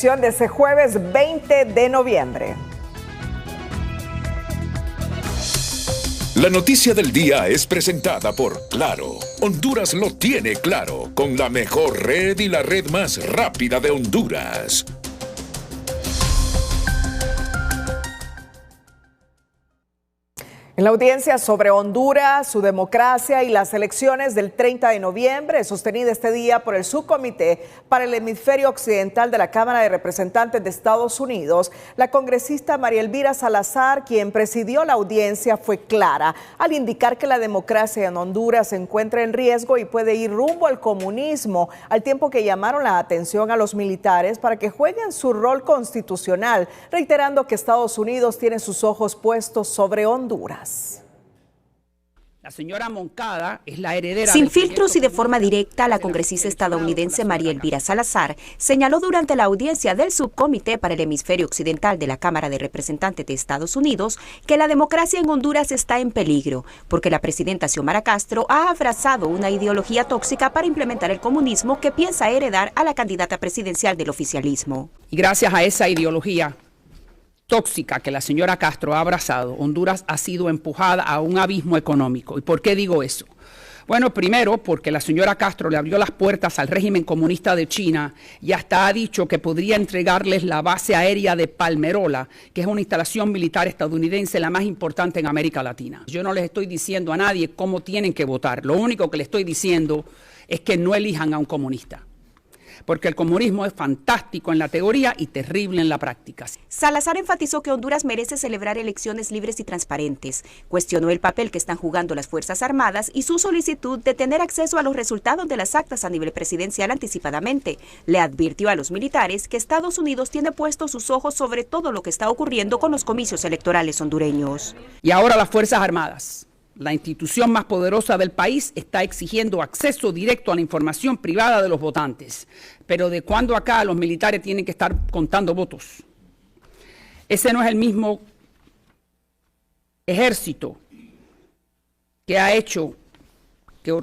edición de ese jueves 20 de noviembre. La noticia del día es presentada por Claro. Honduras lo tiene claro, con la mejor red y la red más rápida de Honduras. En la audiencia sobre Honduras, su democracia y las elecciones del 30 de noviembre, sostenida este día por el Subcomité para el Hemisferio Occidental de la Cámara de Representantes de Estados Unidos, la congresista María Elvira Salazar, quien presidió la audiencia, fue clara al indicar que la democracia en Honduras se encuentra en riesgo y puede ir rumbo al comunismo, al tiempo que llamaron la atención a los militares para que jueguen su rol constitucional, reiterando que Estados Unidos tiene sus ojos puestos sobre Honduras. La señora Moncada es la heredera. Sin filtros y de forma directa, la congresista estadounidense María Elvira Salazar señaló durante la audiencia del Subcomité para el Hemisferio Occidental de la Cámara de Representantes de Estados Unidos que la democracia en Honduras está en peligro, porque la presidenta Xiomara Castro ha abrazado una ideología tóxica para implementar el comunismo que piensa heredar a la candidata presidencial del oficialismo. Y gracias a esa ideología tóxica que la señora Castro ha abrazado, Honduras ha sido empujada a un abismo económico. ¿Y por qué digo eso? Bueno, primero porque la señora Castro le abrió las puertas al régimen comunista de China y hasta ha dicho que podría entregarles la base aérea de Palmerola, que es una instalación militar estadounidense la más importante en América Latina. Yo no les estoy diciendo a nadie cómo tienen que votar. Lo único que les estoy diciendo es que no elijan a un comunista, porque el comunismo es fantástico en la teoría y terrible en la práctica. Salazar enfatizó que Honduras merece celebrar elecciones libres y transparentes. Cuestionó el papel que están jugando las Fuerzas Armadas y su solicitud de tener acceso a los resultados de las actas a nivel presidencial anticipadamente. Le advirtió a los militares que Estados Unidos tiene puestos sus ojos sobre todo lo que está ocurriendo con los comicios electorales hondureños. Y ahora las Fuerzas Armadas, la institución más poderosa del país, está exigiendo acceso directo a la información privada de los votantes. Pero ¿de cuándo acá los militares tienen que estar contando votos? Ese no es el mismo ejército que ha hecho que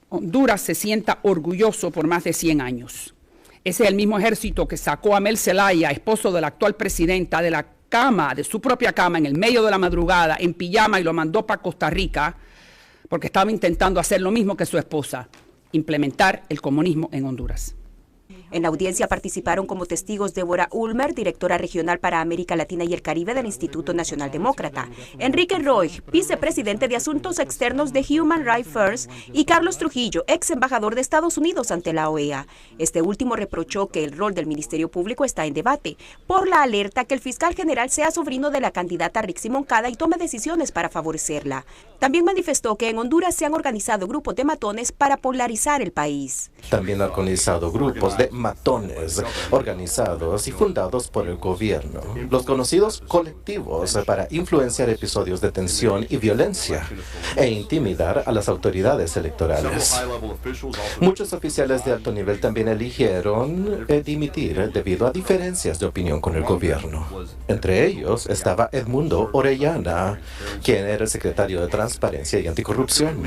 Honduras se sienta orgulloso por más de 100 años. Ese es el mismo ejército que sacó a Mel Zelaya, esposo de la actual presidenta, de la cama, de su propia cama, en el medio de la madrugada, en pijama, y lo mandó para Costa Rica, porque estaba intentando hacer lo mismo que su esposa, implementar el comunismo en Honduras. En la audiencia participaron como testigos Débora Ulmer, directora regional para América Latina y el Caribe del Instituto Nacional Demócrata, Enrique Roig, vicepresidente de Asuntos Externos de Human Rights First, y Carlos Trujillo, ex embajador de Estados Unidos ante la OEA. Este último reprochó que el rol del Ministerio Público está en debate por la alerta que el fiscal general sea sobrino de la candidata Rixi Moncada y tome decisiones para favorecerla. También manifestó que en Honduras se han organizado grupos de matones para polarizar el país. También ha organizado grupos de matones organizados y fundados por el gobierno, los conocidos colectivos, para influenciar episodios de tensión y violencia e intimidar a las autoridades electorales. Muchos oficiales de alto nivel también eligieron dimitir debido a diferencias de opinión con el gobierno. Entre ellos estaba Edmundo Orellana, quien era el secretario de Transparencia y Anticorrupción.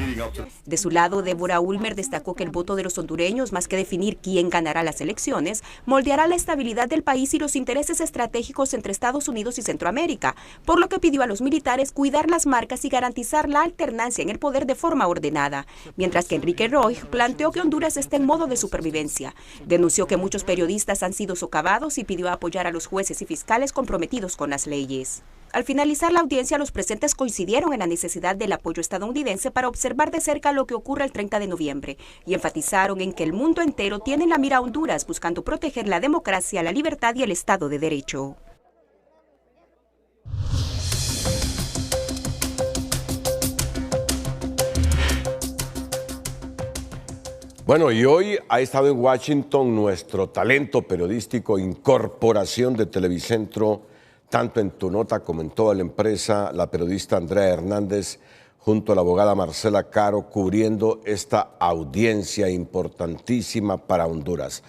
De su lado, Débora Ulmer destacó que el voto de los hondureños, más que definir quién ganará las elecciones, moldeará la estabilidad del país y los intereses estratégicos entre Estados Unidos y Centroamérica, por lo que pidió a los militares cuidar las marcas y garantizar la alternancia en el poder de forma ordenada, mientras que Enrique Roig planteó que Honduras está en modo de supervivencia. Denunció que muchos periodistas han sido socavados y pidió apoyar a los jueces y fiscales comprometidos con las leyes. Al finalizar la audiencia, los presentes coincidieron en la necesidad del apoyo estadounidense para observar de cerca lo que ocurre el 30 de noviembre y enfatizaron en que el mundo entero tiene en la mira a Honduras buscando proteger la democracia, la libertad y el Estado de Derecho. Bueno, y hoy ha estado en Washington nuestro talento periodístico, Incorporación de Televicentro, tanto en Tu Nota como en toda la empresa, la periodista Andrea Hernández, junto a la abogada Marcela Caro, cubriendo esta audiencia importantísima para Honduras.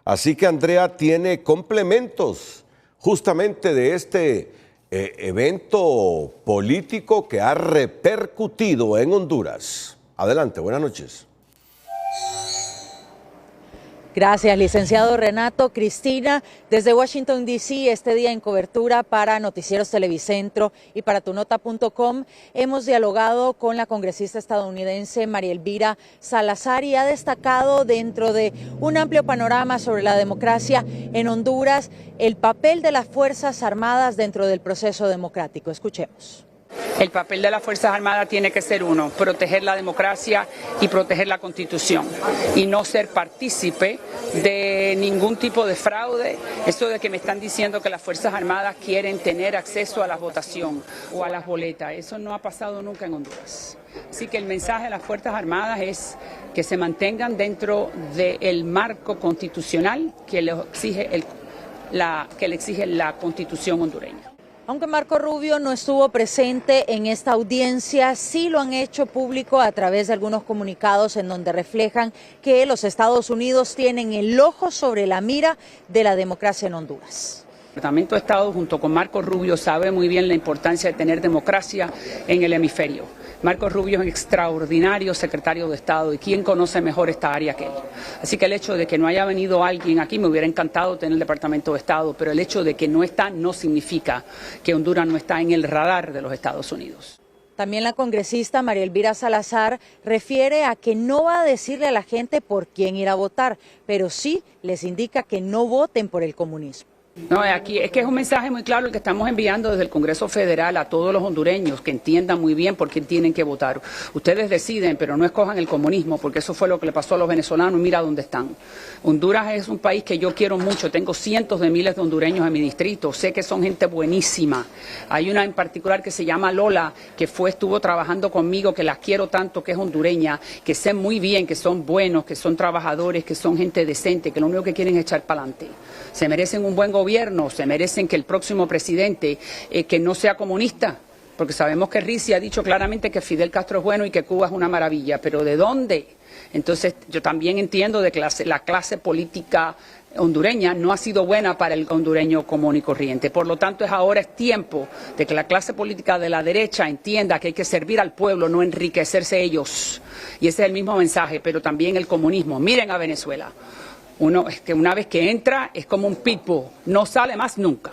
Así que Andrea tiene complementos justamente de este evento político que ha repercutido en Honduras. Adelante, buenas noches. Gracias, licenciado Renato. Cristina, desde Washington, D.C., este día en cobertura para Noticieros Televicentro y para tunota.com, hemos dialogado con la congresista estadounidense María Elvira Salazar y ha destacado dentro de un amplio panorama sobre la democracia en Honduras el papel de las Fuerzas Armadas dentro del proceso democrático. Escuchemos. El papel de las Fuerzas Armadas tiene que ser uno, proteger la democracia y proteger la Constitución y no ser partícipe de ningún tipo de fraude. Eso de que me están diciendo que las Fuerzas Armadas quieren tener acceso a la votación o a las boletas, eso no ha pasado nunca en Honduras. Así que el mensaje de las Fuerzas Armadas es que se mantengan dentro del marco constitucional que le exige la Constitución hondureña. Aunque Marco Rubio no estuvo presente en esta audiencia, sí lo han hecho público a través de algunos comunicados en donde reflejan que los Estados Unidos tienen el ojo sobre la mira de la democracia en Honduras. El Departamento de Estado junto con Marco Rubio sabe muy bien la importancia de tener democracia en el hemisferio. Marco Rubio es un extraordinario secretario de Estado y quién conoce mejor esta área que él. Así que el hecho de que no haya venido alguien aquí, me hubiera encantado tener el Departamento de Estado, pero el hecho de que no está no significa que Honduras no está en el radar de los Estados Unidos. También la congresista María Elvira Salazar refiere a que no va a decirle a la gente por quién ir a votar, pero sí les indica que no voten por el comunismo. No, aquí es que es un mensaje muy claro el que estamos enviando desde el Congreso Federal a todos los hondureños que entiendan muy bien por quién tienen que votar. Ustedes deciden, pero no escojan el comunismo, porque eso fue lo que le pasó a los venezolanos y mira dónde están. Honduras es un país que yo quiero mucho, tengo cientos de miles de hondureños en mi distrito, sé que son gente buenísima. Hay una en particular que se llama Lola, que estuvo trabajando conmigo, que la quiero tanto, que es hondureña, que sé muy bien que son buenos, que son trabajadores, que son gente decente, que lo único que quieren es echar para adelante. Se merecen un buen gobierno, se merecen que el próximo presidente que no sea comunista, porque sabemos que Risi ha dicho claramente que Fidel Castro es bueno y que Cuba es una maravilla, pero ¿de dónde? Entonces yo también entiendo de que la clase política hondureña no ha sido buena para el hondureño común y corriente. Por lo tanto, ahora es tiempo de que la clase política de la derecha entienda que hay que servir al pueblo, no enriquecerse ellos. Y ese es el mismo mensaje, pero también el comunismo. Miren a Venezuela. Una vez que entra es como un pitbull, no sale más nunca.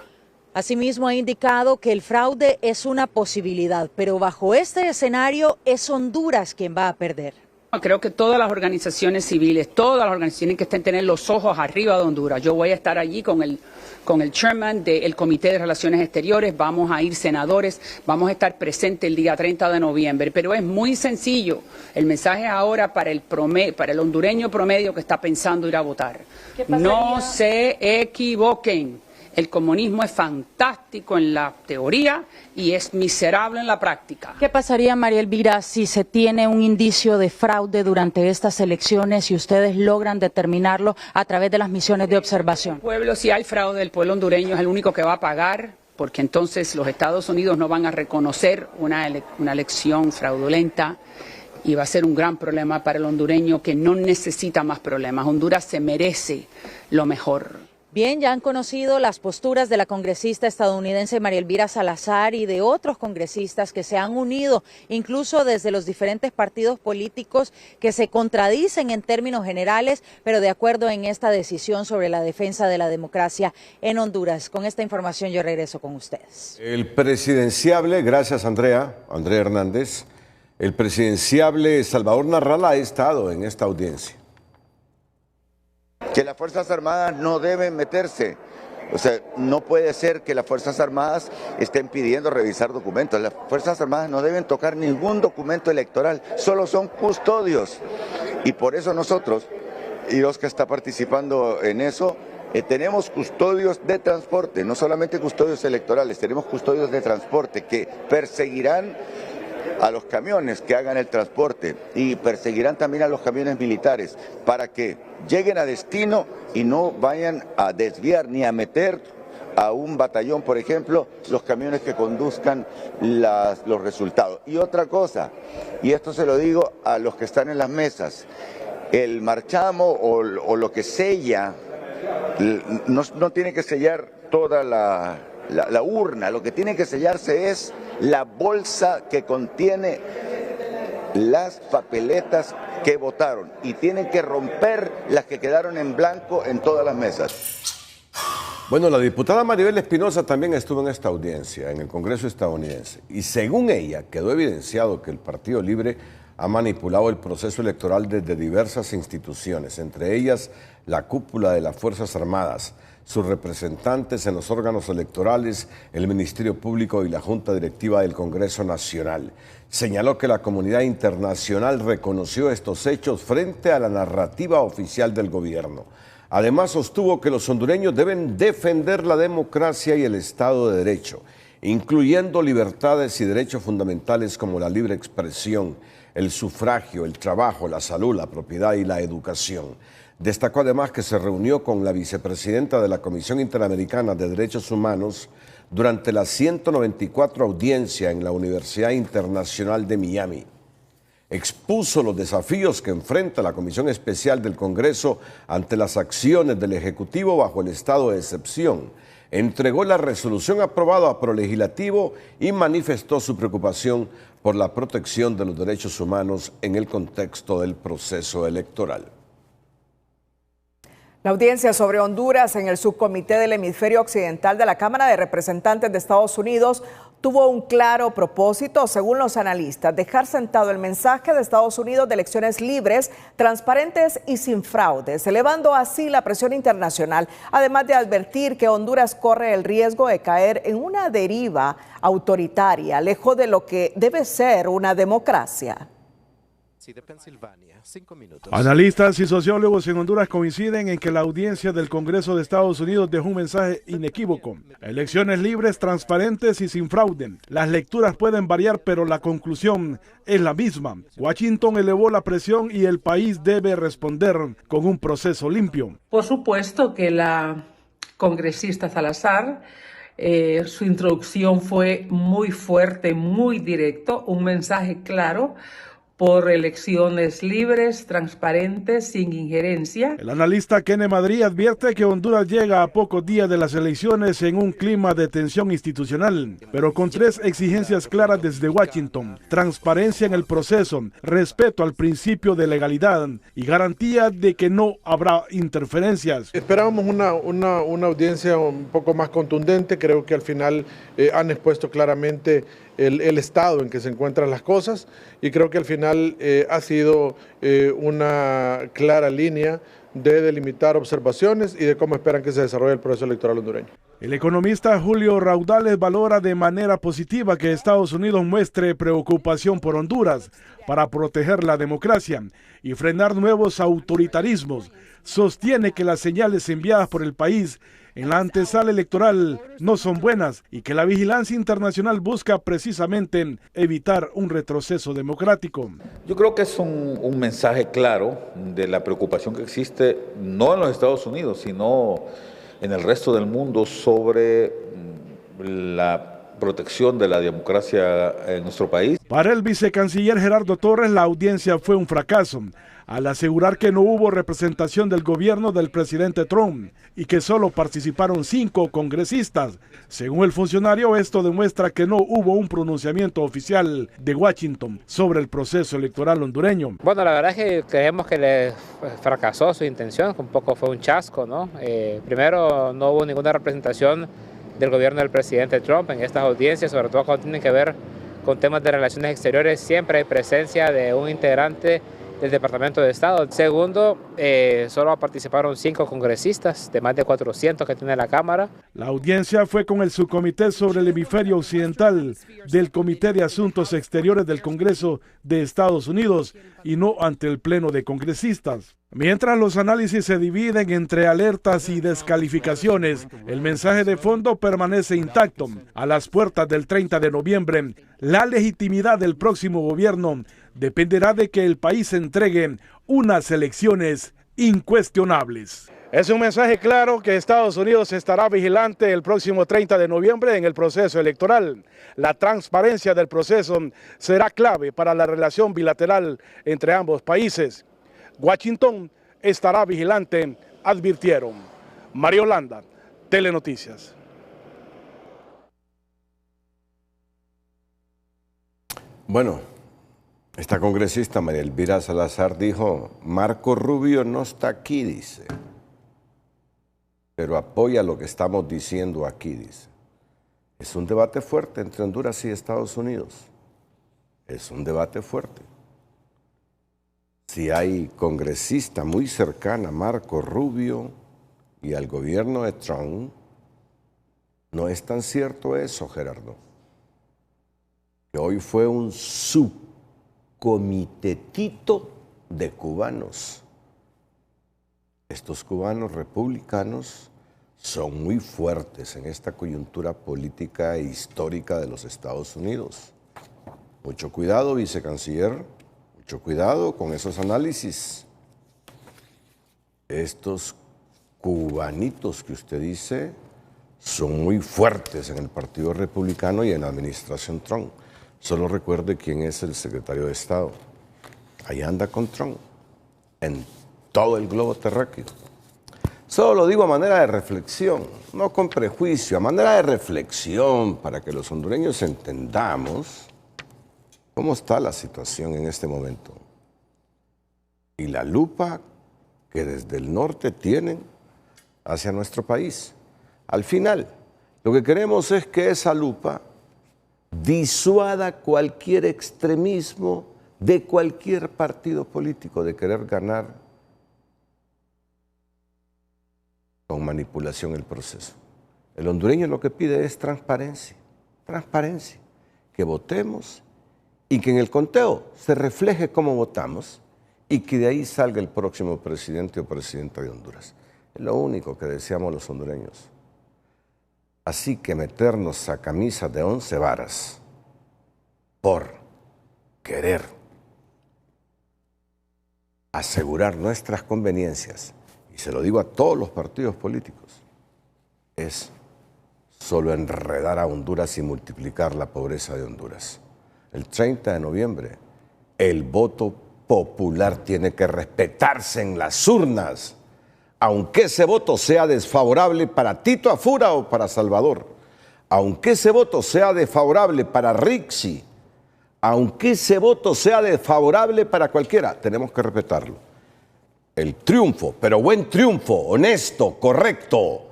Asimismo ha indicado que el fraude es una posibilidad, pero bajo este escenario es Honduras quien va a perder. Creo que todas las organizaciones civiles, todas las organizaciones que estén tener los ojos arriba de Honduras. Yo voy a estar allí con el chairman del Comité de Relaciones Exteriores, vamos a ir senadores, vamos a estar presentes el día 30 de noviembre, pero es muy sencillo. El mensaje ahora para el hondureño promedio que está pensando ir a votar. No se equivoquen. El comunismo es fantástico en la teoría y es miserable en la práctica. ¿Qué pasaría, María Elvira, si se tiene un indicio de fraude durante estas elecciones y ustedes logran determinarlo a través de las misiones de observación? El pueblo, si hay fraude, el pueblo hondureño es el único que va a pagar, porque entonces los Estados Unidos no van a reconocer una elección fraudulenta. Y va a ser un gran problema para el hondureño que no necesita más problemas. Honduras se merece lo mejor. Bien, ya han conocido las posturas de la congresista estadounidense María Elvira Salazar y de otros congresistas que se han unido, incluso desde los diferentes partidos políticos que se contradicen en términos generales, pero de acuerdo en esta decisión sobre la defensa de la democracia en Honduras. Con esta información yo regreso con ustedes. El presidenciable, gracias Andrea Hernández, el presidenciable Salvador Narrala ha estado en esta audiencia. Que las Fuerzas Armadas no deben meterse. O sea, no puede ser que las Fuerzas Armadas estén pidiendo revisar documentos. Las Fuerzas Armadas no deben tocar ningún documento electoral, solo son custodios. Y por eso nosotros, y los que están participando en eso, tenemos custodios de transporte, no solamente custodios electorales, tenemos custodios de transporte que perseguirán a los camiones que hagan el transporte y perseguirán también a los camiones militares para que lleguen a destino y no vayan a desviar ni a meter a un batallón, por ejemplo, los camiones que conduzcan los resultados. Y otra cosa, y esto se lo digo a los que están en las mesas, el marchamo o lo que sella, no tiene que sellar toda la urna, lo que tiene que sellarse es la bolsa que contiene las papeletas que votaron y tienen que romper las que quedaron en blanco en todas las mesas. Bueno, la diputada Maribel Espinosa también estuvo en esta audiencia en el Congreso estadounidense y según ella quedó evidenciado que el Partido Libre ha manipulado el proceso electoral desde diversas instituciones, entre ellas la cúpula de las Fuerzas Armadas, sus representantes en los órganos electorales, el Ministerio Público y la Junta Directiva del Congreso Nacional. Señaló que la comunidad internacional reconoció estos hechos frente a la narrativa oficial del gobierno. Además, sostuvo que los hondureños deben defender la democracia y el Estado de Derecho, incluyendo libertades y derechos fundamentales como la libre expresión, el sufragio, el trabajo, la salud, la propiedad y la educación. Destacó además que se reunió con la vicepresidenta de la Comisión Interamericana de Derechos Humanos durante la 194 audiencia en la Universidad Internacional de Miami. Expuso los desafíos que enfrenta la Comisión Especial del Congreso ante las acciones del Ejecutivo bajo el estado de excepción. Entregó la resolución aprobada por el Legislativo y manifestó su preocupación por la protección de los derechos humanos en el contexto del proceso electoral. La audiencia sobre Honduras en el subcomité del hemisferio occidental de la Cámara de Representantes de Estados Unidos tuvo un claro propósito, según los analistas, dejar sentado el mensaje de Estados Unidos de elecciones libres, transparentes y sin fraudes, elevando así la presión internacional, además de advertir que Honduras corre el riesgo de caer en una deriva autoritaria, lejos de lo que debe ser una democracia. Analistas y sociólogos en Honduras coinciden en que la audiencia del Congreso de Estados Unidos dejó un mensaje inequívoco. Elecciones libres, transparentes y sin fraude. Las lecturas pueden variar, pero la conclusión es la misma. Washington elevó la presión y el país debe responder con un proceso limpio. Por supuesto que la congresista Salazar, su introducción fue muy fuerte, muy directo, un mensaje claro por elecciones libres, transparentes, sin injerencia. El analista Kene Madrid advierte que Honduras llega a pocos días de las elecciones en un clima de tensión institucional, pero con tres exigencias claras desde Washington: transparencia en el proceso, respeto al principio de legalidad y garantía de que no habrá interferencias. Esperábamos una audiencia un poco más contundente. Creo que al final han expuesto claramente el estado en que se encuentran las cosas y creo que al final ha sido una clara línea de delimitar observaciones y de cómo esperan que se desarrolle el proceso electoral hondureño. El economista Julio Raudales valora de manera positiva que Estados Unidos muestre preocupación por Honduras para proteger la democracia y frenar nuevos autoritarismos. Sostiene que las señales enviadas por el país en la antesala electoral no son buenas y que la vigilancia internacional busca precisamente evitar un retroceso democrático. Yo creo que es un mensaje claro de la preocupación que existe no en los Estados Unidos, sino en el resto del mundo sobre la protección de la democracia en nuestro país. Para el vicecanciller Gerardo Torres, la audiencia fue un fracaso, al asegurar que no hubo representación del gobierno del presidente Trump y que solo participaron 5 congresistas. Según el funcionario, esto demuestra que no hubo un pronunciamiento oficial de Washington sobre el proceso electoral hondureño. Bueno, la verdad es que creemos que le fracasó su intención, un poco fue un chasco, ¿no? Primero, no hubo ninguna representación del gobierno del presidente Trump en estas audiencias, sobre todo cuando tienen que ver con temas de relaciones exteriores. Siempre hay presencia de un integrante del Departamento de Estado. Segundo, solo participaron 5 congresistas de más de 400 que tiene la Cámara. La audiencia fue con el subcomité sobre el hemisferio occidental del Comité de Asuntos Exteriores del Congreso de Estados Unidos y no ante el Pleno de Congresistas. Mientras los análisis se dividen entre alertas y descalificaciones, el mensaje de fondo permanece intacto. A las puertas del 30 de noviembre, la legitimidad del próximo gobierno dependerá de que el país entregue unas elecciones incuestionables. Es un mensaje claro que Estados Unidos estará vigilante el próximo 30 de noviembre en el proceso electoral. La transparencia del proceso será clave para la relación bilateral entre ambos países. Washington estará vigilante, advirtieron. Mario Landa, Telenoticias. Bueno, Esta congresista, María Elvira Salazar, dijo, Marco Rubio no está aquí, dice, pero apoya lo que estamos diciendo aquí, dice. Es un debate fuerte entre Honduras y Estados Unidos. Es un debate fuerte. Si hay congresista muy cercana a Marco Rubio y al gobierno de Trump, no es tan cierto eso, Gerardo. Que hoy fue un subcomitetito de cubanos. Estos cubanos republicanos son muy fuertes en esta coyuntura política e histórica de los Estados Unidos. Mucho cuidado, vicecanciller, mucho cuidado con esos análisis. Estos cubanitos que usted dice son muy fuertes en el Partido Republicano y en la administración Trump. Solo recuerde quién es el secretario de Estado. Ahí anda con Trump, en todo el globo terráqueo. Solo lo digo a manera de reflexión, no con prejuicio, a manera de reflexión para que los hondureños entendamos cómo está la situación en este momento. Y la lupa que desde el norte tienen hacia nuestro país. Al final, lo que queremos es que esa lupa disuada cualquier extremismo de cualquier partido político de querer ganar con manipulación el proceso. El hondureño lo que pide es transparencia, transparencia, que votemos y que en el conteo se refleje cómo votamos y que de ahí salga el próximo presidente o presidenta de Honduras. Es lo único que deseamos los hondureños. Así que meternos a camisas de 11 varas por querer asegurar nuestras conveniencias, y se lo digo a todos los partidos políticos, es solo enredar a Honduras y multiplicar la pobreza de Honduras. El 30 de noviembre, el voto popular tiene que respetarse en las urnas, aunque ese voto sea desfavorable para Tito Afura o para Salvador, aunque ese voto sea desfavorable para Rixi, aunque ese voto sea desfavorable para cualquiera, tenemos que respetarlo. El triunfo, pero buen triunfo, honesto, correcto,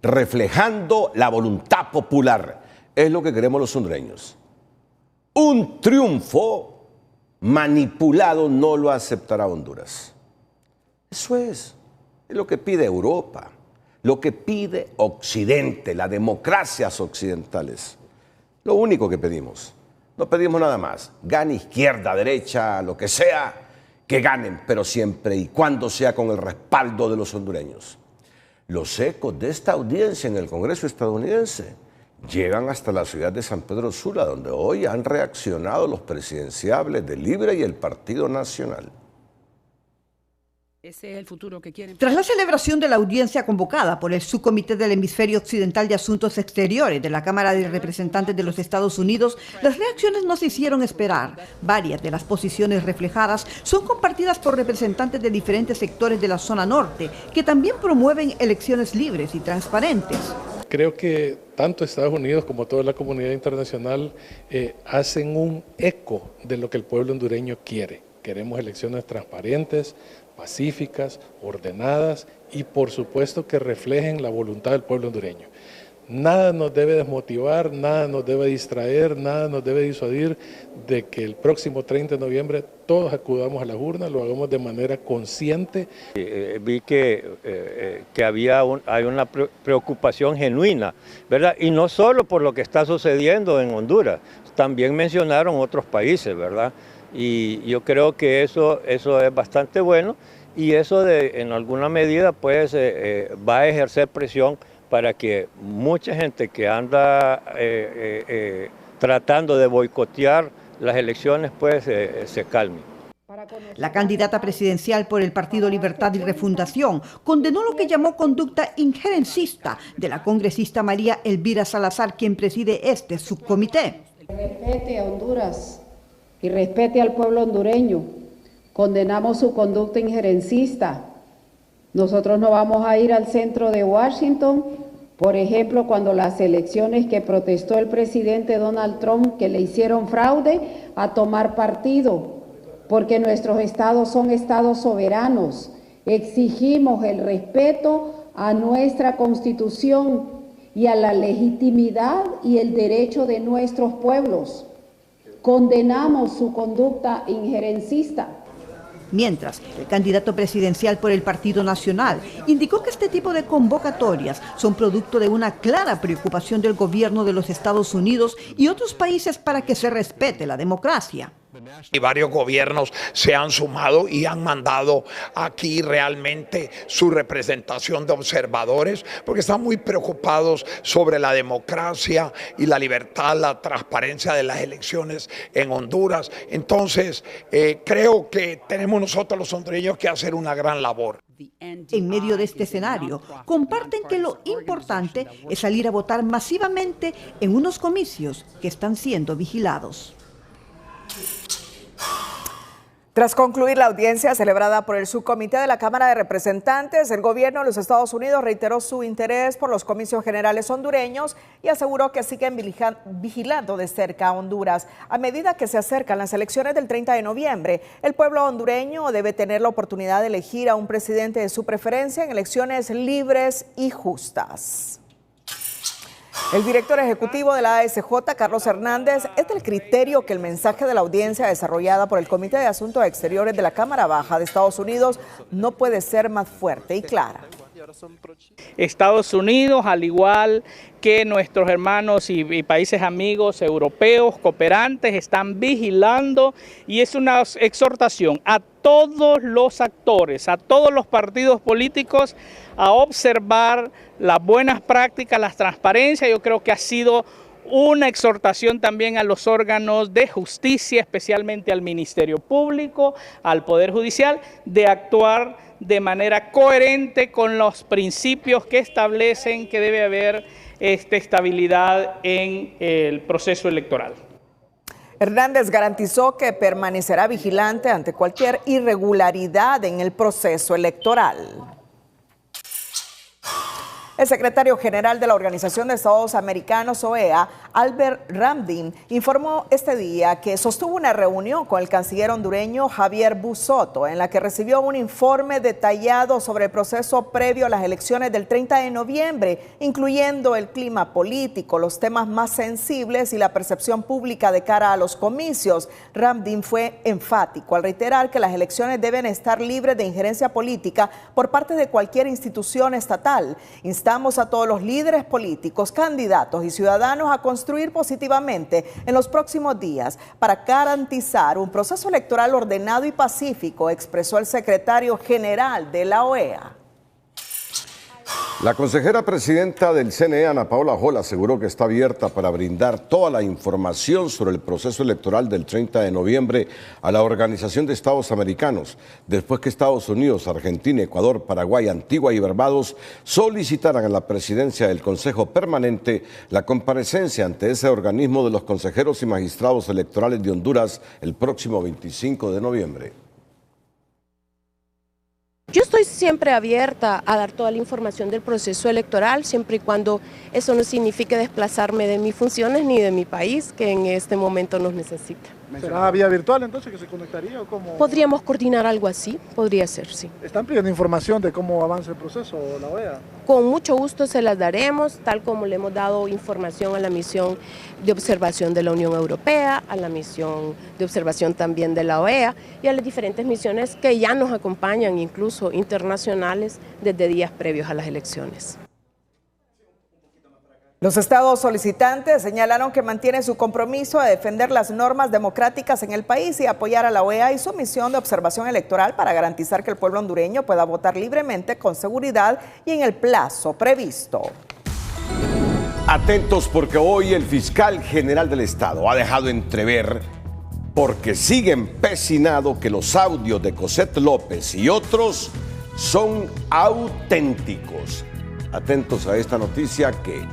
reflejando la voluntad popular, es lo que queremos los hondureños. Un triunfo manipulado no lo aceptará Honduras. Eso es lo que pide Europa, lo que pide Occidente, las democracias occidentales. Lo único que pedimos. No pedimos nada más. Gane izquierda, derecha, lo que sea, que ganen, pero siempre y cuando sea con el respaldo de los hondureños. Los ecos de esta audiencia en el Congreso estadounidense llegan hasta la ciudad de San Pedro Sula, donde hoy han reaccionado los presidenciables de Libre y el Partido Nacional. Ese es el futuro que quieren. Tras la celebración de la audiencia convocada por el Subcomité del Hemisferio Occidental de Asuntos Exteriores de la Cámara de Representantes de los Estados Unidos, las reacciones no se hicieron esperar. Varias de las posiciones reflejadas son compartidas por representantes de diferentes sectores de la zona norte, que también promueven elecciones libres y transparentes. Creo que tanto Estados Unidos como toda la comunidad internacional hacen un eco de lo que el pueblo hondureño quiere. Queremos elecciones transparentes, pacíficas, ordenadas y por supuesto que reflejen la voluntad del pueblo hondureño. Nada nos debe desmotivar, nada nos debe distraer, nada nos debe disuadir de que el próximo 30 de noviembre todos acudamos a las urnas, lo hagamos de manera consciente. Vi que hay una preocupación genuina, ¿verdad? Y no solo por lo que está sucediendo en Honduras, también mencionaron otros países, ¿verdad? Y yo creo que eso es bastante bueno y eso en alguna medida pues va a ejercer presión para que mucha gente que anda tratando de boicotear las elecciones pues se calme. La candidata presidencial por el Partido Libertad y Refundación condenó lo que llamó conducta injerencista de la congresista María Elvira Salazar, quien preside este subcomité. Respete a Honduras y respete al pueblo hondureño. Condenamos su conducta injerencista. Nosotros no vamos a ir al centro de Washington, por ejemplo, cuando las elecciones que protestó el presidente Donald Trump, que le hicieron fraude, a tomar partido. porque nuestros estados son estados soberanos. Exigimos el respeto a nuestra Constitución y a la legitimidad y el derecho de nuestros pueblos. Condenamos su conducta injerencista. Mientras, el candidato presidencial por el Partido Nacional indicó que este tipo de convocatorias son producto de una clara preocupación del gobierno de los Estados Unidos y otros países para que se respete la democracia. Y varios gobiernos se han sumado y han mandado aquí realmente su representación de observadores porque están muy preocupados sobre la democracia y la libertad, la transparencia de las elecciones en Honduras. Entonces, creo que tenemos nosotros los hondureños que hacer una gran labor. En medio de este escenario, comparten que lo importante es salir a votar masivamente en unos comicios que están siendo vigilados. Tras concluir la audiencia celebrada por el subcomité de la Cámara de Representantes, el gobierno de los Estados Unidos reiteró su interés por los comicios generales hondureños y aseguró que siguen vigilando de cerca a Honduras. A medida que se acercan las elecciones del 30 de noviembre, el pueblo hondureño debe tener la oportunidad de elegir a un presidente de su preferencia en elecciones libres y justas. El director ejecutivo de la ASJ, Carlos Hernández, es del criterio que el mensaje de la audiencia desarrollada por el Comité de Asuntos Exteriores de la Cámara Baja de Estados Unidos no puede ser más fuerte y clara. Estados Unidos, al igual que nuestros hermanos y países amigos europeos, cooperantes, están vigilando y es una exhortación a todos los actores, a todos los partidos políticos a observar las buenas prácticas, la transparencia. Yo creo que ha sido una exhortación también a los órganos de justicia, especialmente al Ministerio Público, al Poder Judicial, de actuar de manera coherente con los principios que establecen que debe haber estabilidad en el proceso electoral. Hernández garantizó que permanecerá vigilante ante cualquier irregularidad en el proceso electoral. El secretario general de la Organización de Estados Americanos, OEA, Albert Ramdin, informó este día que sostuvo una reunión con el canciller hondureño Javier Busotto, en la que recibió un informe detallado sobre el proceso previo a las elecciones del 30 de noviembre, incluyendo el clima político, los temas más sensibles y la percepción pública de cara a los comicios. Ramdin fue enfático al reiterar que las elecciones deben estar libres de injerencia política por parte de cualquier institución estatal. Instamos a todos los líderes políticos, candidatos y ciudadanos a construir positivamente en los próximos días para garantizar un proceso electoral ordenado y pacífico, expresó el secretario general de la OEA. La consejera presidenta del CNE, Ana Paola Holl, aseguró que está abierta para brindar toda la información sobre el proceso electoral del 30 de noviembre a la Organización de Estados Americanos, después que Estados Unidos, Argentina, Ecuador, Paraguay, Antigua y Barbados solicitaran a la presidencia del Consejo Permanente la comparecencia ante ese organismo de los consejeros y magistrados electorales de Honduras el próximo 25 de noviembre. Yo estoy siempre abierta a dar toda la información del proceso electoral, siempre y cuando eso no signifique desplazarme de mis funciones ni de mi país, que en este momento nos necesita. ¿Será vía virtual entonces que se conectaría o cómo? ¿Podríamos coordinar algo así? Podría ser, sí. ¿Están pidiendo información de cómo avanza el proceso, la OEA? Con mucho gusto se las daremos, tal como le hemos dado información a la misión de observación de la Unión Europea, a la misión de observación también de la OEA y a las diferentes misiones que ya nos acompañan, incluso internacionales, desde días previos a las elecciones. Los estados solicitantes señalaron que mantienen su compromiso de defender las normas democráticas en el país y apoyar a la OEA y su misión de observación electoral para garantizar que el pueblo hondureño pueda votar libremente, con seguridad y en el plazo previsto. Atentos, porque hoy el fiscal general del Estado ha dejado entrever, porque sigue empecinado, que los audios de Cosette López y otros son auténticos. Atentos a esta noticia que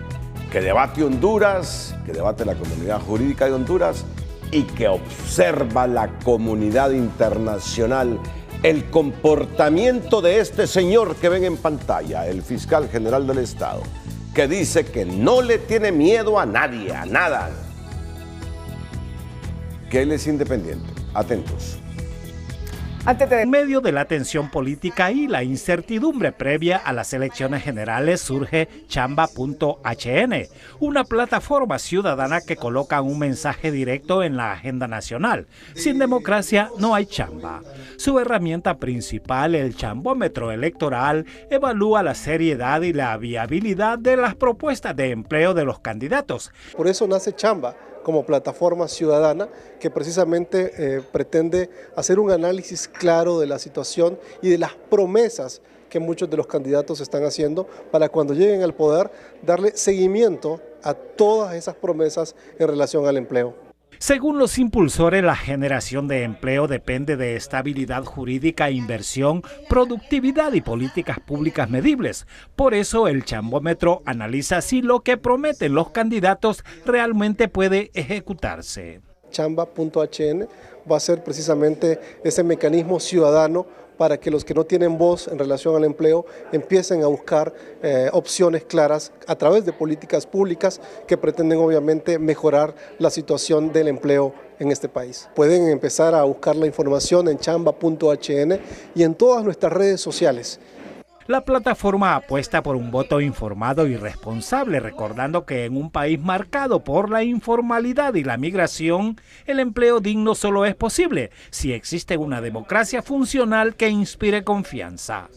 debate Honduras, que debate la comunidad jurídica de Honduras y que observa la comunidad internacional el comportamiento de este señor que ven en pantalla, el fiscal general del Estado, que dice que no le tiene miedo a nadie, a nada, que él es independiente. Atentos. En medio de la tensión política y la incertidumbre previa a las elecciones generales surge Chamba.hn, una plataforma ciudadana que coloca un mensaje directo en la agenda nacional. Sin democracia no hay chamba. Su herramienta principal, el chambómetro electoral, evalúa la seriedad y la viabilidad de las propuestas de empleo de los candidatos. Por eso nace Chamba como plataforma ciudadana que precisamente pretende hacer un análisis claro de la situación y de las promesas que muchos de los candidatos están haciendo para cuando lleguen al poder darle seguimiento a todas esas promesas en relación al empleo. Según los impulsores, la generación de empleo depende de estabilidad jurídica, inversión, productividad y políticas públicas medibles. Por eso el chambómetro analiza si lo que prometen los candidatos realmente puede ejecutarse. Chamba.hn va a ser precisamente ese mecanismo ciudadano para que los que no tienen voz en relación al empleo empiecen a buscar opciones claras a través de políticas públicas que pretenden obviamente mejorar la situación del empleo en este país. Pueden empezar a buscar la información en chamba.hn y en todas nuestras redes sociales. La plataforma apuesta por un voto informado y responsable, recordando que en un país marcado por la informalidad y la migración, el empleo digno solo es posible si existe una democracia funcional que inspire confianza.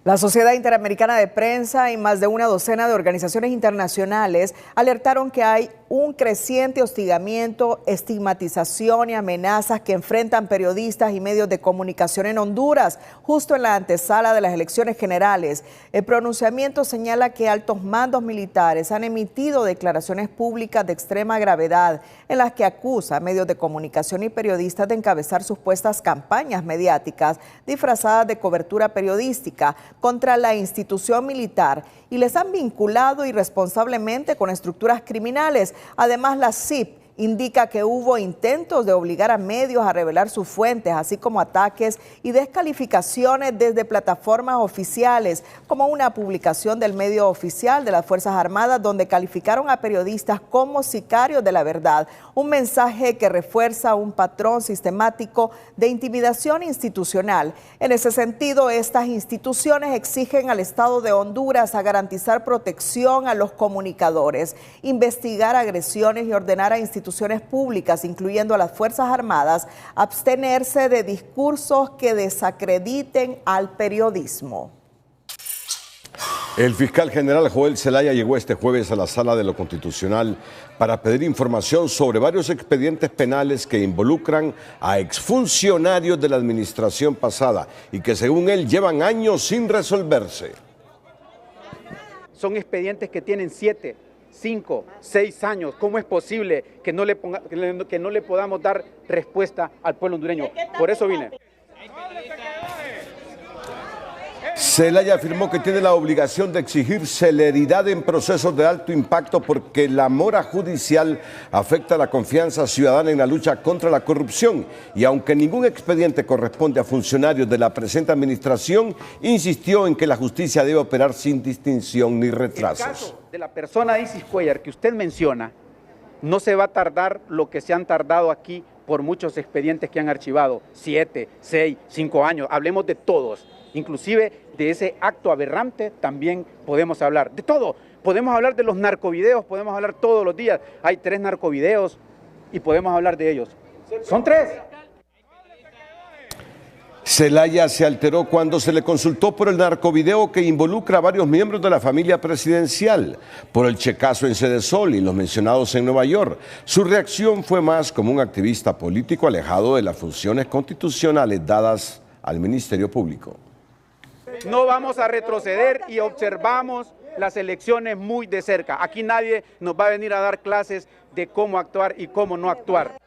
La Sociedad Interamericana de Prensa y más de una docena de organizaciones internacionales alertaron que hay un creciente hostigamiento, estigmatización y amenazas que enfrentan periodistas y medios de comunicación en Honduras, justo en la antesala de las elecciones generales. El pronunciamiento señala que altos mandos militares han emitido declaraciones públicas de extrema gravedad en las que acusa a medios de comunicación y periodistas de encabezar supuestas campañas mediáticas disfrazadas de cobertura periodística contra la institución militar y les han vinculado irresponsablemente con estructuras criminales. Además, la CIP indica que hubo intentos de obligar a medios a revelar sus fuentes, así como ataques y descalificaciones desde plataformas oficiales, como una publicación del medio oficial de las Fuerzas Armadas donde calificaron a periodistas como sicarios de la verdad, un mensaje que refuerza un patrón sistemático de intimidación institucional. En ese sentido, estas instituciones exigen al Estado de Honduras a garantizar protección a los comunicadores, investigar agresiones y ordenar a instituciones públicas, incluyendo a las Fuerzas Armadas, abstenerse de discursos que desacrediten al periodismo. El fiscal general Joel Zelaya llegó este jueves a la Sala de lo Constitucional para pedir información sobre varios expedientes penales que involucran a exfuncionarios de la administración pasada y que, según él, llevan años sin resolverse. Son expedientes que tienen 7, 5, 6 años. ¿Cómo es posible que no le podamos dar respuesta al pueblo hondureño? Por eso vine. Zelaya afirmó que tiene la obligación de exigir celeridad en procesos de alto impacto porque la mora judicial afecta la confianza ciudadana en la lucha contra la corrupción. Y aunque ningún expediente corresponde a funcionarios de la presente administración, insistió en que la justicia debe operar sin distinción ni retrasos. El caso de la persona Isis Cuellar que usted menciona, no se va a tardar lo que se han tardado aquí por muchos expedientes que han archivado, 7, 6, 5 años. Hablemos de todos. Inclusive de ese acto aberrante también podemos hablar, de todo. Podemos hablar de los narcovideos, podemos hablar todos los días. Hay 3 narcovideos y podemos hablar de ellos. Son 3. Zelaya se alteró cuando se le consultó por el narcovideo que involucra a varios miembros de la familia presidencial, por el checazo en Cedesol y los mencionados en Nueva York. Su reacción fue más como un activista político alejado de las funciones constitucionales dadas al Ministerio Público. No vamos a retroceder y observamos las elecciones muy de cerca. Aquí nadie nos va a venir a dar clases de cómo actuar y cómo no actuar.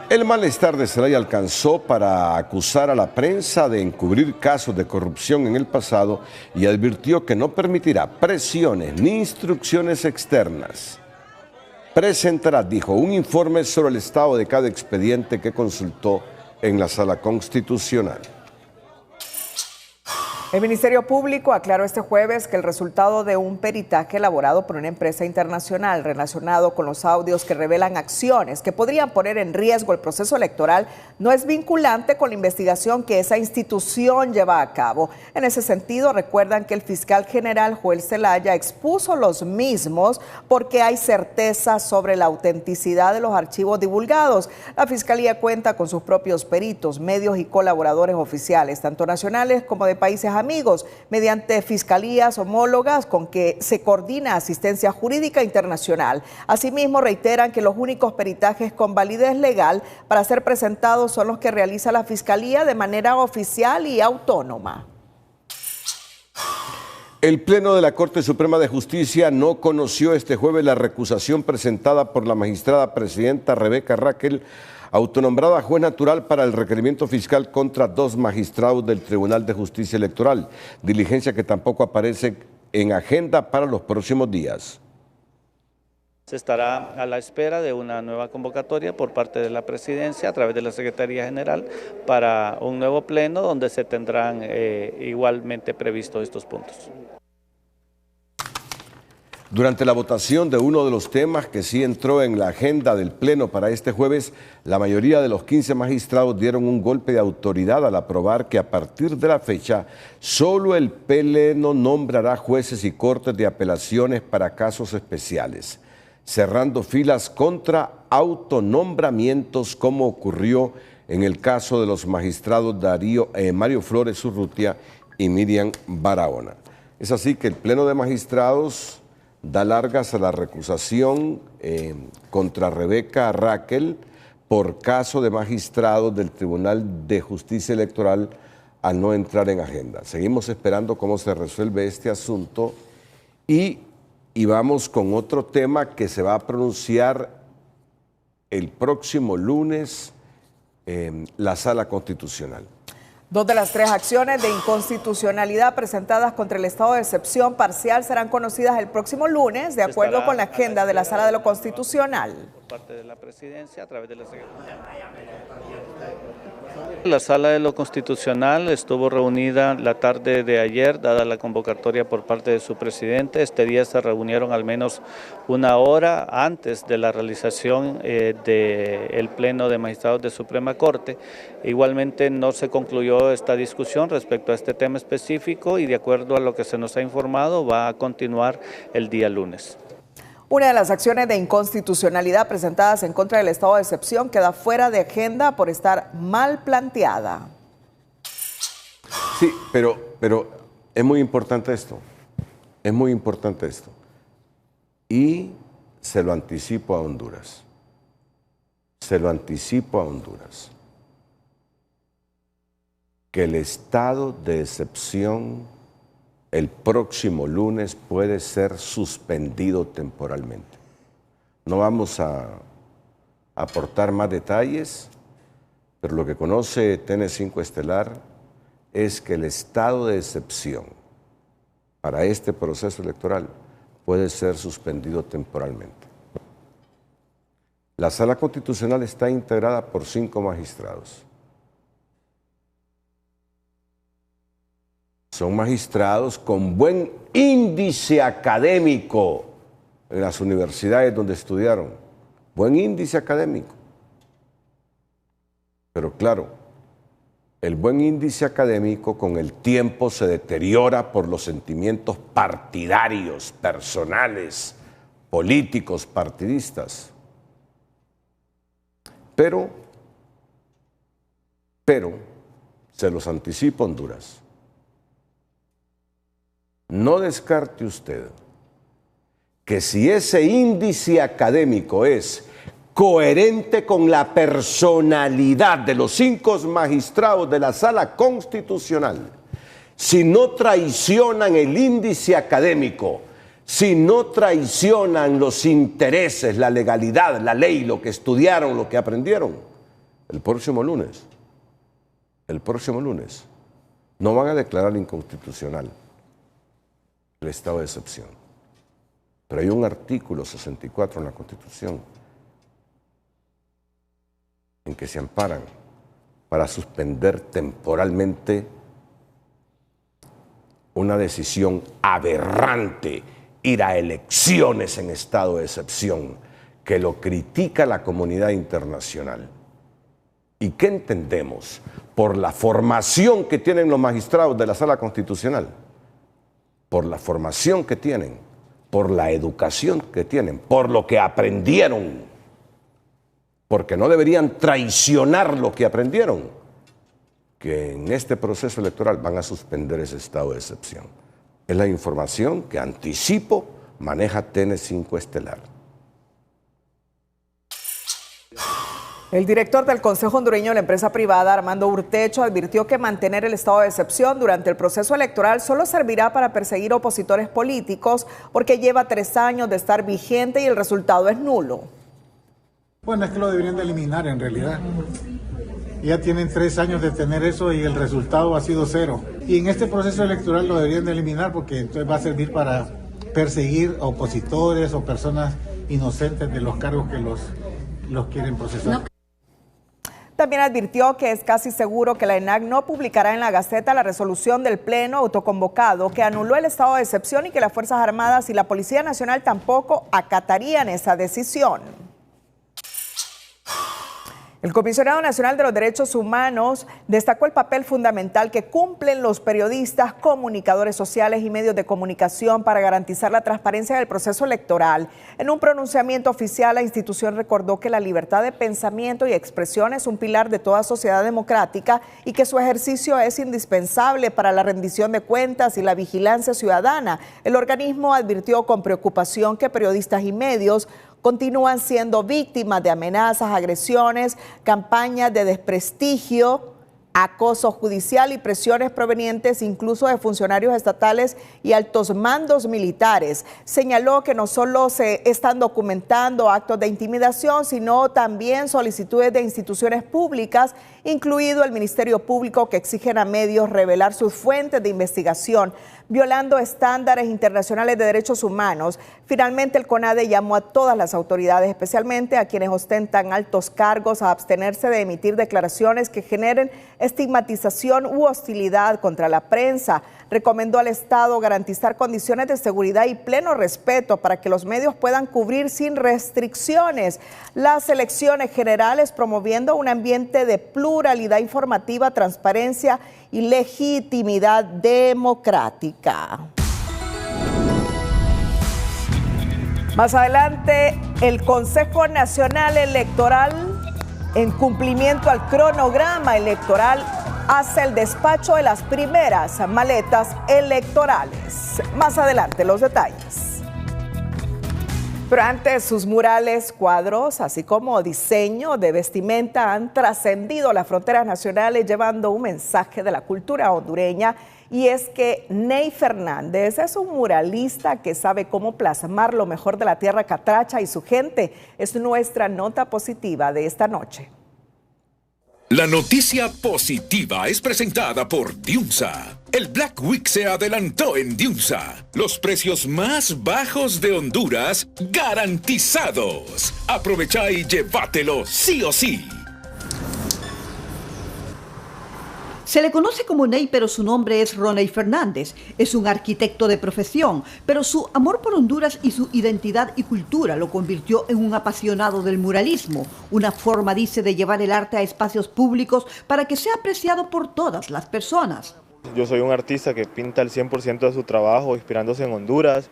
El malestar de Zelaya alcanzó para acusar a la prensa de encubrir casos de corrupción en el pasado y advirtió que no permitirá presiones ni instrucciones externas. Presentará, dijo, un informe sobre el estado de cada expediente que consultó en la Sala Constitucional. El Ministerio Público aclaró este jueves que el resultado de un peritaje elaborado por una empresa internacional relacionado con los audios que revelan acciones que podrían poner en riesgo el proceso electoral no es vinculante con la investigación que esa institución lleva a cabo. En ese sentido, recuerdan que el fiscal general Joel Zelaya expuso los mismos porque hay certeza sobre la autenticidad de los archivos divulgados. La Fiscalía cuenta con sus propios peritos, medios y colaboradores oficiales, tanto nacionales como de países amigos, mediante fiscalías homólogas con que se coordina asistencia jurídica internacional. Asimismo, reiteran que los únicos peritajes con validez legal para ser presentados son los que realiza la Fiscalía de manera oficial y autónoma. El Pleno de la Corte Suprema de Justicia no conoció este jueves la recusación presentada por la magistrada presidenta Rebeca Raquel, autonombrada juez natural para el requerimiento fiscal contra 2 magistrados del Tribunal de Justicia Electoral, diligencia que tampoco aparece en agenda para los próximos días. Se estará a la espera de una nueva convocatoria por parte de la Presidencia a través de la Secretaría General para un nuevo pleno donde se tendrán igualmente previstos estos puntos. Durante la votación de uno de los temas que sí entró en la agenda del Pleno para este jueves, la mayoría de los 15 magistrados dieron un golpe de autoridad al aprobar que a partir de la fecha solo el Pleno nombrará jueces y cortes de apelaciones para casos especiales, cerrando filas contra autonombramientos como ocurrió en el caso de los magistrados Mario Flores Urrutia y Miriam Barahona. Es así que el Pleno de Magistrados da largas a la recusación contra Rebeca Raquel por caso de magistrados del Tribunal de Justicia Electoral al no entrar en agenda. Seguimos esperando cómo se resuelve este asunto y vamos con otro tema que se va a pronunciar el próximo lunes en la Sala Constitucional. 2 de las 3 acciones de inconstitucionalidad presentadas contra el estado de excepción parcial serán conocidas el próximo lunes, de acuerdo con la agenda de la Sala de lo Constitucional. Por parte de la Presidencia, a través de la Secretaría. La Sala de lo Constitucional estuvo reunida la tarde de ayer, dada la convocatoria por parte de su presidente. Este día se reunieron al menos una hora antes de la realización del Pleno de Magistrados de Suprema Corte. Igualmente no se concluyó esta discusión respecto a este tema específico y de acuerdo a lo que se nos ha informado va a continuar el día lunes. Una de las acciones de inconstitucionalidad presentadas en contra del estado de excepción queda fuera de agenda por estar mal planteada. Sí, pero es muy importante esto. Es muy importante esto. Y se lo anticipo a Honduras. Se lo anticipo a Honduras. Que el estado de excepción el próximo lunes puede ser suspendido temporalmente. No vamos a aportar más detalles, pero lo que conoce TN5 Estelar es que el estado de excepción para este proceso electoral puede ser suspendido temporalmente. La Sala Constitucional está integrada por 5 magistrados. Son magistrados con buen índice académico en las universidades donde estudiaron. Buen índice académico. Pero claro, el buen índice académico con el tiempo se deteriora por los sentimientos partidarios, personales, políticos, partidistas. Pero, se los anticipo, Honduras. No descarte usted que si ese índice académico es coherente con la personalidad de los 5 magistrados de la Sala Constitucional, si no traicionan el índice académico, si no traicionan los intereses, la legalidad, la ley, lo que estudiaron, lo que aprendieron, el próximo lunes, no van a declarar inconstitucional el estado de excepción. Pero hay un artículo 64 en la Constitución en que se amparan para suspender temporalmente una decisión aberrante ir a elecciones en estado de excepción, que lo critica la comunidad internacional. ¿Y qué entendemos por la formación que tienen los magistrados de la Sala Constitucional? Por la formación que tienen, por la educación que tienen, por lo que aprendieron, porque no deberían traicionar lo que aprendieron, que en este proceso electoral van a suspender ese estado de excepción. Es la información que anticipo maneja TN5 Estelar. El director del Consejo Hondureño de la Empresa Privada, Armando Urtecho, advirtió que mantener el estado de excepción durante el proceso electoral solo servirá para perseguir opositores políticos porque lleva 3 años de estar vigente y el resultado es nulo. Bueno, es que lo deberían de eliminar en realidad. Ya tienen 3 años de tener eso y el resultado ha sido 0. Y en este proceso electoral lo deberían de eliminar porque entonces va a servir para perseguir opositores o personas inocentes de los cargos que los quieren procesar. También advirtió que es casi seguro que la ENAC no publicará en la Gaceta la resolución del Pleno autoconvocado que anuló el estado de excepción y que las Fuerzas Armadas y la Policía Nacional tampoco acatarían esa decisión. El Comisionado Nacional de los Derechos Humanos destacó el papel fundamental que cumplen los periodistas, comunicadores sociales y medios de comunicación para garantizar la transparencia del proceso electoral. En un pronunciamiento oficial, la institución recordó que la libertad de pensamiento y expresión es un pilar de toda sociedad democrática y que su ejercicio es indispensable para la rendición de cuentas y la vigilancia ciudadana. El organismo advirtió con preocupación que periodistas y medios continúan siendo víctimas de amenazas, agresiones, campañas de desprestigio, acoso judicial y presiones provenientes incluso de funcionarios estatales y altos mandos militares. Señaló que no solo se están documentando actos de intimidación, sino también solicitudes de instituciones públicas, incluido el Ministerio Público, que exigen a medios revelar sus fuentes de investigación, violando estándares internacionales de derechos humanos. Finalmente, el CONADE llamó a todas las autoridades, especialmente a quienes ostentan altos cargos, a abstenerse de emitir declaraciones que generen estigmatización u hostilidad contra la prensa. Recomendó al Estado garantizar condiciones de seguridad y pleno respeto para que los medios puedan cubrir sin restricciones las elecciones generales, promoviendo un ambiente de pluralidad informativa, transparencia y legitimidad democrática. Más adelante, el Consejo Nacional Electoral, en cumplimiento al cronograma electoral, hace el despacho de las primeras maletas electorales. Más adelante, los detalles. Pero antes, sus murales, cuadros, así como diseño de vestimenta han trascendido las fronteras nacionales llevando un mensaje de la cultura hondureña. Y es que Ney Fernández es un muralista que sabe cómo plasmar lo mejor de la tierra catracha y su gente. Es nuestra nota positiva de esta noche. La noticia positiva es presentada por Diunsa. El Black Week se adelantó en Diunsa. Los precios más bajos de Honduras garantizados. Aprovecha y llévatelo sí o sí. Se le conoce como Ney, pero su nombre es Roney Fernández. Es un arquitecto de profesión, pero su amor por Honduras y su identidad y cultura lo convirtió en un apasionado del muralismo. Una forma, dice, de llevar el arte a espacios públicos para que sea apreciado por todas las personas. Yo soy un artista que pinta el 100% de su trabajo, inspirándose en Honduras,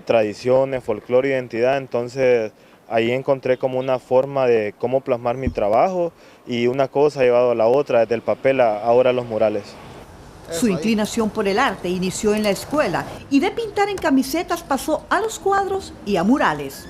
tradiciones, folclore, identidad, entonces ahí encontré como una forma de cómo plasmar mi trabajo y una cosa ha llevado a la otra, desde el papel a ahora los murales. Su inclinación por el arte inició en la escuela y de pintar en camisetas pasó a los cuadros y a murales.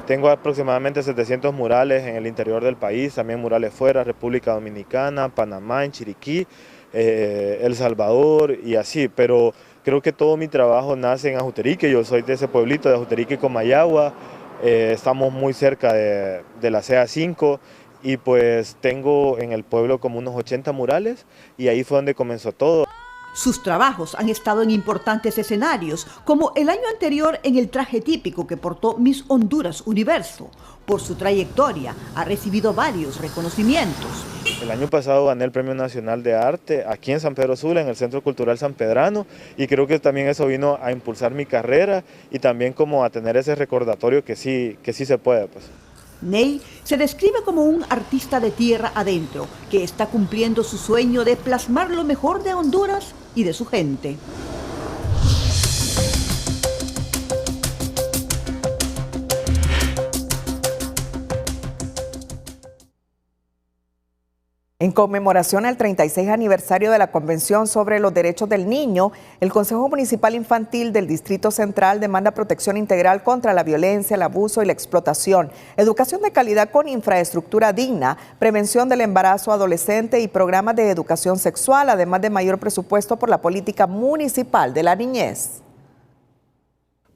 Tengo aproximadamente 700 murales en el interior del país, también murales fuera, República Dominicana, Panamá, en Chiriquí, El Salvador y así, pero creo que todo mi trabajo nace en Ajuterique. Yo soy de ese pueblito de Ajuterique, Comayagua. Estamos muy cerca de la CA5 y pues tengo en el pueblo como unos 80 murales y ahí fue donde comenzó todo. Sus trabajos han estado en importantes escenarios, como el año anterior en el traje típico que portó Miss Honduras Universo. Por su trayectoria ha recibido varios reconocimientos. El año pasado gané el Premio Nacional de Arte aquí en San Pedro Sula, en el Centro Cultural San Pedrano, y creo que también eso vino a impulsar mi carrera y también como a tener ese recordatorio que sí se puede, pues. Ney se describe como un artista de tierra adentro, que está cumpliendo su sueño de plasmar lo mejor de Honduras y de su gente. En conmemoración al 36 aniversario de la Convención sobre los Derechos del Niño, el Consejo Municipal Infantil del Distrito Central demanda protección integral contra la violencia, el abuso y la explotación, educación de calidad con infraestructura digna, prevención del embarazo adolescente y programas de educación sexual, además de mayor presupuesto por la política municipal de la niñez.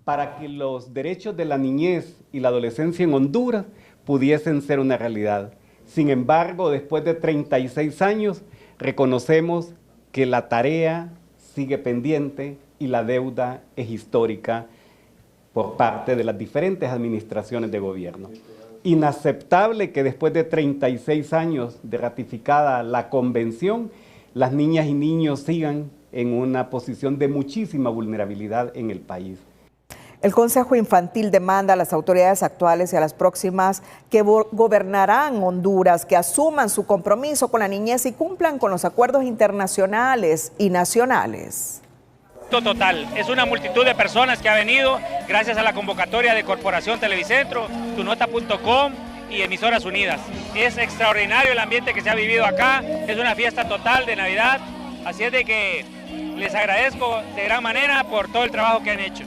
Para que los derechos de la niñez y la adolescencia en Honduras pudiesen ser una realidad. Sin embargo, después de 36 años, reconocemos que la tarea sigue pendiente y la deuda es histórica por parte de las diferentes administraciones de gobierno. Inaceptable que después de 36 años de ratificada la convención, las niñas y niños sigan en una posición de muchísima vulnerabilidad en el país. El Consejo Infantil demanda a las autoridades actuales y a las próximas que gobernarán Honduras que asuman su compromiso con la niñez y cumplan con los acuerdos internacionales y nacionales. Total, es una multitud de personas que ha venido gracias a la convocatoria de Corporación Televicentro, tunota.com y Emisoras Unidas. Es extraordinario el ambiente que se ha vivido acá, es una fiesta total de Navidad, así es de que les agradezco de gran manera por todo el trabajo que han hecho.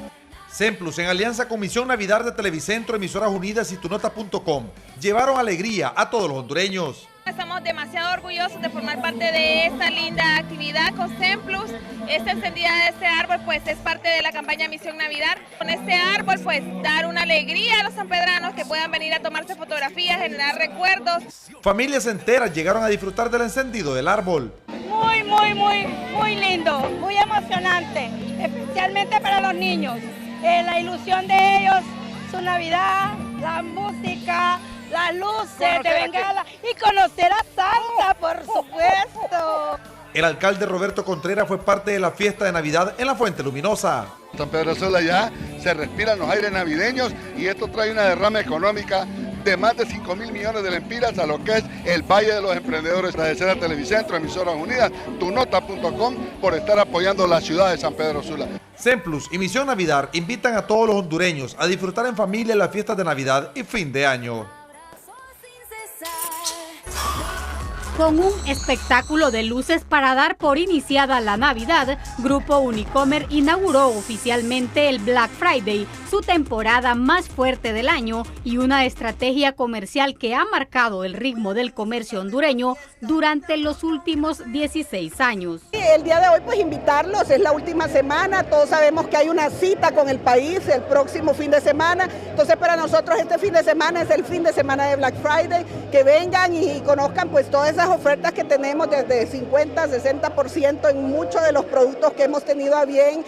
Semplus, en alianza con Misión Navidad de Televicentro, Emisoras Unidas y tunota.com, llevaron alegría a todos los hondureños. Estamos demasiado orgullosos de formar parte de esta linda actividad con Semplus. Esta encendida de este árbol pues es parte de la campaña Misión Navidad. Con este árbol pues dar una alegría a los sanpedranos que puedan venir a tomarse fotografías, generar recuerdos. Familias enteras llegaron a disfrutar del encendido del árbol. Muy lindo, muy emocionante, especialmente para los niños. La ilusión de ellos, su Navidad, la música, las luces de bengala y conocer a Santa, por supuesto. El alcalde Roberto Contreras fue parte de la fiesta de Navidad en la Fuente Luminosa. San Pedro Sula ya se respiran los aires navideños y esto trae una derrama económica de más de 5.000 millones de lempiras a lo que es el Valle de los Emprendedores. Agradecer a Televicentro, Emisoras Unidas, tunota.com por estar apoyando la ciudad de San Pedro Sula. Semplus y Misión Navidad invitan a todos los hondureños a disfrutar en familia las fiestas de Navidad y fin de año. Con un espectáculo de luces para dar por iniciada la Navidad, Grupo Unicomer inauguró oficialmente el Black Friday, su temporada más fuerte del año y una estrategia comercial que ha marcado el ritmo del comercio hondureño durante los últimos 16 años. El día de hoy pues invitarlos, es la última semana, todos sabemos que hay una cita con el país el próximo fin de semana, entonces para nosotros este fin de semana es el fin de semana de Black Friday, que vengan y conozcan pues todas esas ofertas que tenemos desde 50, 60% en muchos de los productos que hemos tenido a bien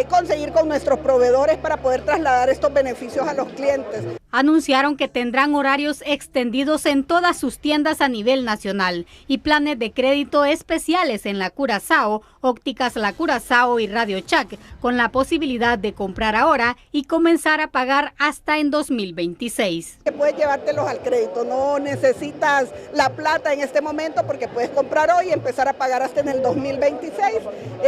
conseguir con nuestros proveedores para poder trasladar estos beneficios a los clientes. Anunciaron que tendrán horarios extendidos en todas sus tiendas a nivel nacional y planes de crédito especiales en la Curazao, Ópticas La Curazao y Radio Chac, con la posibilidad de comprar ahora y comenzar a pagar hasta en 2026. Puedes llevártelos al crédito, no necesitas la plata en este momento porque puedes comprar hoy y empezar a pagar hasta en el 2026,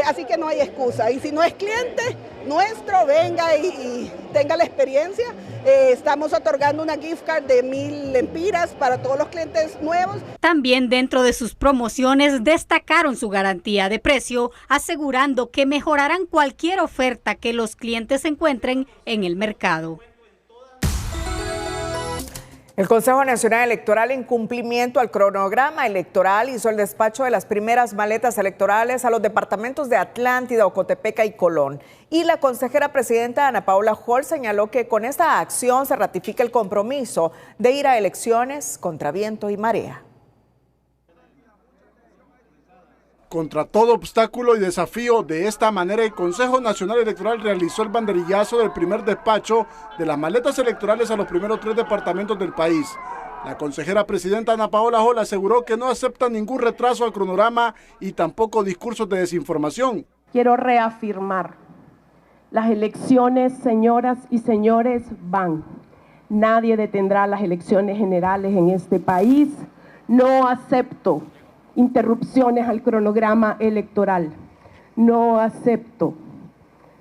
así que no hay excusa. Y si no es cliente nuestro, venga y tenga la experiencia. Estamos otorgando una gift card de 1,000 lempiras para todos los clientes nuevos. También dentro de sus promociones destacaron su garantía de precio, asegurando que mejorarán cualquier oferta que los clientes encuentren en el mercado. El Consejo Nacional Electoral, en cumplimiento al cronograma electoral, hizo el despacho de las primeras maletas electorales a los departamentos de Atlántida, Ocotepeque y Colón. Y la consejera presidenta Ana Paula Hall señaló que con esta acción se ratifica el compromiso de ir a elecciones contra viento y marea. Contra todo obstáculo y desafío, de esta manera el Consejo Nacional Electoral realizó el banderillazo del primer despacho de las maletas electorales a los primeros 3 departamentos del país. La consejera presidenta Ana Paola Jola aseguró que no acepta ningún retraso al cronograma y tampoco discursos de desinformación. Quiero reafirmar, las elecciones, señoras y señores, van. Nadie detendrá las elecciones generales en este país. No acepto interrupciones al cronograma electoral. No acepto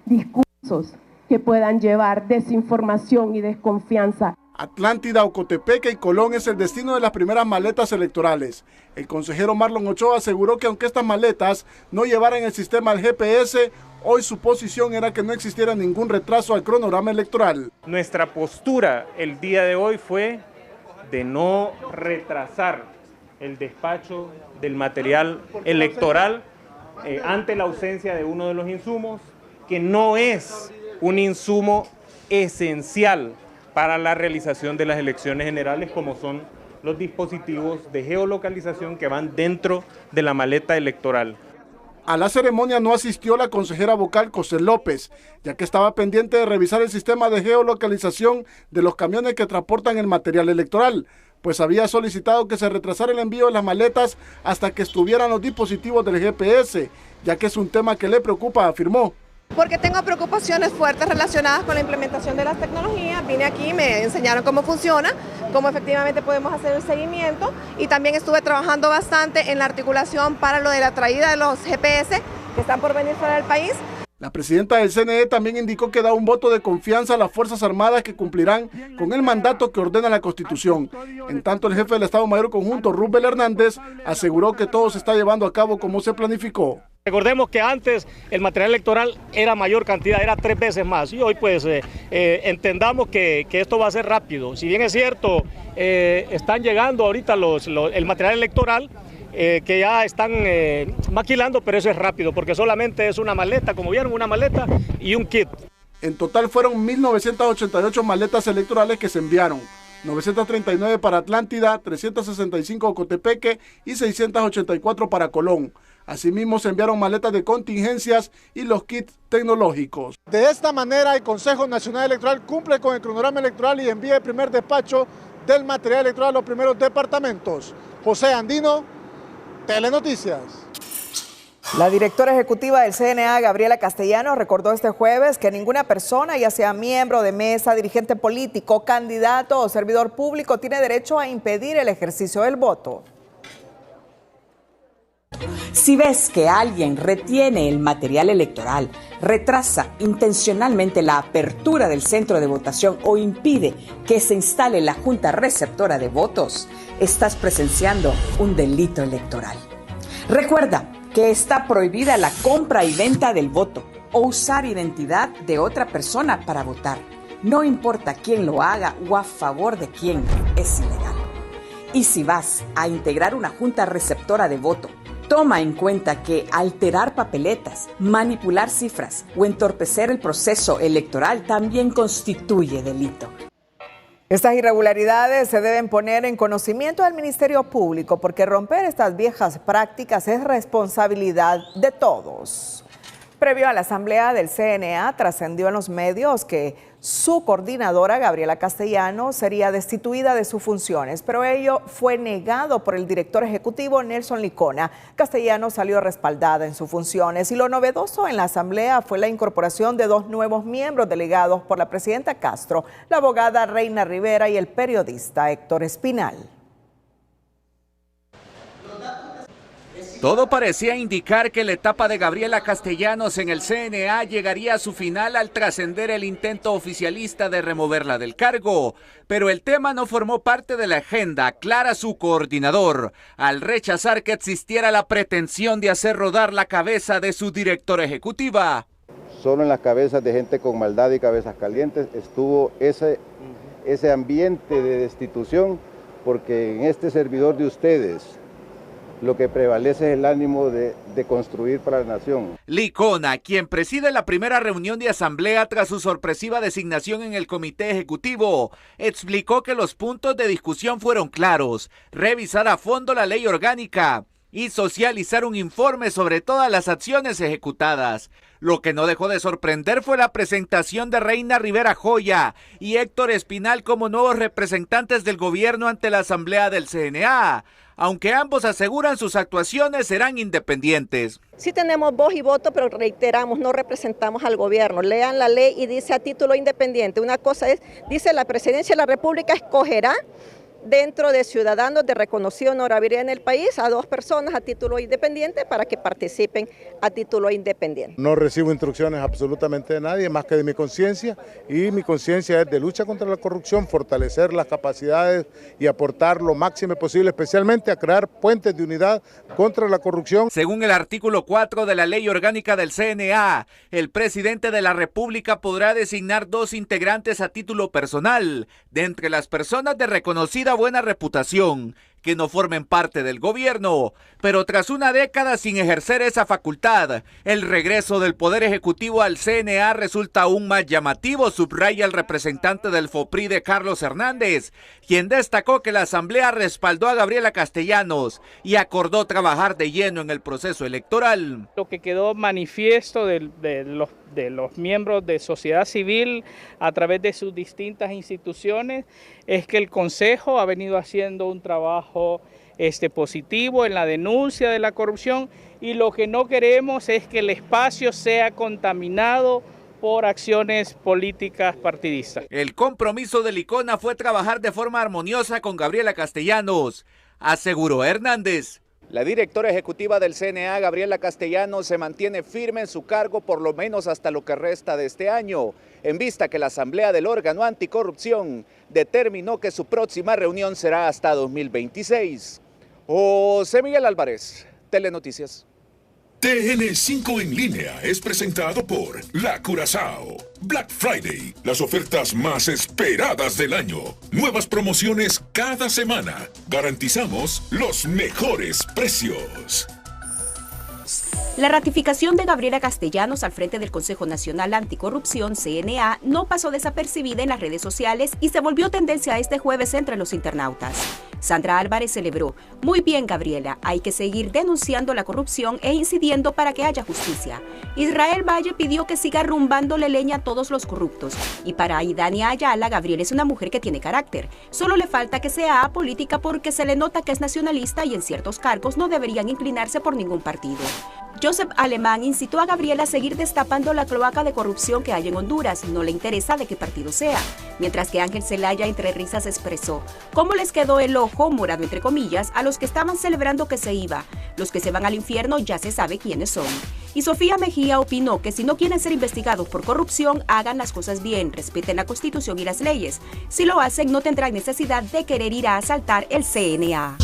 discursos que puedan llevar desinformación y desconfianza. Atlántida, Ocotepeque y Colón es el destino de las primeras maletas electorales. El consejero Marlon Ochoa aseguró que aunque estas maletas no llevaran el sistema del GPS, hoy su posición era que no existiera ningún retraso al cronograma electoral. Nuestra postura el día de hoy fue de no retrasar el despacho del material electoral ante la ausencia de uno de los insumos, que no es un insumo esencial para la realización de las elecciones generales, como son los dispositivos de geolocalización que van dentro de la maleta electoral. A la ceremonia no asistió la consejera vocal José López, ya que estaba pendiente de revisar el sistema de geolocalización de los camiones que transportan el material electoral, pues había solicitado que se retrasara el envío de las maletas hasta que estuvieran los dispositivos del GPS, ya que es un tema que le preocupa, afirmó. Porque tengo preocupaciones fuertes relacionadas con la implementación de las tecnologías. Vine aquí, me enseñaron cómo funciona, cómo efectivamente podemos hacer el seguimiento, y también estuve trabajando bastante en la articulación para lo de la traída de los GPS que están por venir fuera del país. La presidenta del CNE también indicó que da un voto de confianza a las Fuerzas Armadas que cumplirán con el mandato que ordena la Constitución. En tanto, el jefe del Estado Mayor Conjunto, Rubén Hernández, aseguró que todo se está llevando a cabo como se planificó. Recordemos que antes el material electoral era mayor cantidad, era 3 veces más, y hoy pues entendamos que esto va a ser rápido. Si bien es cierto, están llegando ahorita el material electoral, que ya están maquilando, pero eso es rápido, porque solamente es una maleta, como vieron, una maleta y un kit. En total fueron 1.988 maletas electorales que se enviaron, 939 para Atlántida, 365 Ocotepeque y 684 para Colón. Asimismo se enviaron maletas de contingencias y los kits tecnológicos. De esta manera el Consejo Nacional Electoral cumple con el cronograma electoral y envía el primer despacho del material electoral a los primeros departamentos. José Andino, Telenoticias. La directora ejecutiva del CNA, Gabriela Castellanos, recordó este jueves que ninguna persona, ya sea miembro de mesa, dirigente político, candidato o servidor público, tiene derecho a impedir el ejercicio del voto. Si ves que alguien retiene el material electoral, retrasa intencionalmente la apertura del centro de votación o impide que se instale la junta receptora de votos, estás presenciando un delito electoral. Recuerda que está prohibida la compra y venta del voto o usar identidad de otra persona para votar. No importa quién lo haga o a favor de quién, es ilegal. Y si vas a integrar una junta receptora de voto, toma en cuenta que alterar papeletas, manipular cifras o entorpecer el proceso electoral también constituye delito. Estas irregularidades se deben poner en conocimiento del Ministerio Público porque romper estas viejas prácticas es responsabilidad de todos. Previo a la asamblea del CNA, trascendió en los medios que su coordinadora, Gabriela Castellanos, sería destituida de sus funciones, pero ello fue negado por el director ejecutivo Nelson Licona. Castellanos salió respaldada en sus funciones y lo novedoso en la asamblea fue la incorporación de 2 nuevos miembros delegados por la presidenta Castro, la abogada Reina Rivera y el periodista Héctor Espinal. Todo parecía indicar que la etapa de Gabriela Castellanos en el CNA llegaría a su final al trascender el intento oficialista de removerla del cargo. Pero el tema no formó parte de la agenda, aclara su coordinador, al rechazar que existiera la pretensión de hacer rodar la cabeza de su directora ejecutiva. Solo en las cabezas de gente con maldad y cabezas calientes estuvo ese ambiente de destitución, porque en este servidor de ustedes lo que prevalece es el ánimo de construir para la nación. Licona, quien preside la primera reunión de asamblea tras su sorpresiva designación en el comité ejecutivo, explicó que los puntos de discusión fueron claros: revisar a fondo la ley orgánica, y socializar un informe sobre todas las acciones ejecutadas. Lo que no dejó de sorprender fue la presentación de Reina Rivera Joya y Héctor Espinal como nuevos representantes del gobierno ante la Asamblea del CNA, aunque ambos aseguran sus actuaciones serán independientes. Sí tenemos voz y voto, pero reiteramos, no representamos al gobierno. Lean la ley y dice a título independiente. Una cosa es, dice la Presidencia de la República escogerá dentro de ciudadanos de reconocida honorabilidad en el país a 2 personas a título independiente para que participen a título independiente. No recibo instrucciones absolutamente de nadie más que de mi conciencia, y mi conciencia es de lucha contra la corrupción, fortalecer las capacidades y aportar lo máximo posible, especialmente a crear puentes de unidad contra la corrupción. Según el artículo 4 de la Ley Orgánica del CNA, el presidente de la República podrá designar 2 integrantes a título personal, de entre las personas de reconocida buena reputación, que no formen parte del gobierno, pero tras una década sin ejercer esa facultad, el regreso del Poder Ejecutivo al CNA resulta aún más llamativo, subraya el representante del FOPRIDE, Carlos Hernández, quien destacó que la Asamblea respaldó a Gabriela Castellanos y acordó trabajar de lleno en el proceso electoral. Lo que quedó manifiesto de los miembros de sociedad civil a través de sus distintas instituciones es que el Consejo ha venido haciendo un trabajo positivo en la denuncia de la corrupción, y lo que no queremos es que el espacio sea contaminado por acciones políticas partidistas. El compromiso del ICONA fue trabajar de forma armoniosa con Gabriela Castellanos, aseguró Hernández. La directora ejecutiva del CNA, Gabriela Castellanos, se mantiene firme en su cargo por lo menos hasta lo que resta de este año, en vista que la Asamblea del órgano anticorrupción determinó que su próxima reunión será hasta 2026. José Miguel Álvarez, Telenoticias. TN5 en línea es presentado por La Curazao. Black Friday, las ofertas más esperadas del año. Nuevas promociones cada semana. Garantizamos los mejores precios. La ratificación de Gabriela Castellanos al frente del Consejo Nacional Anticorrupción, CNA, no pasó desapercibida en las redes sociales y se volvió tendencia este jueves entre los internautas. Sandra Álvarez celebró: muy bien, Gabriela, hay que seguir denunciando la corrupción e incidiendo para que haya justicia. Israel Valle pidió que siga rumbándole leña a todos los corruptos. Y para Aidania Ayala, Gabriela es una mujer que tiene carácter. Solo le falta que sea apolítica porque se le nota que es nacionalista y en ciertos cargos no deberían inclinarse por ningún partido. Joseph Alemán incitó a Gabriela a seguir destapando la cloaca de corrupción que hay en Honduras, no le interesa de qué partido sea. Mientras que Ángel Zelaya entre risas expresó: ¿cómo les quedó el ojo, morado entre comillas, a los que estaban celebrando que se iba? Los que se van al infierno ya se sabe quiénes son. Y Sofía Mejía opinó que si no quieren ser investigados por corrupción, hagan las cosas bien, respeten la Constitución y las leyes. Si lo hacen, no tendrán necesidad de querer ir a asaltar el CNA.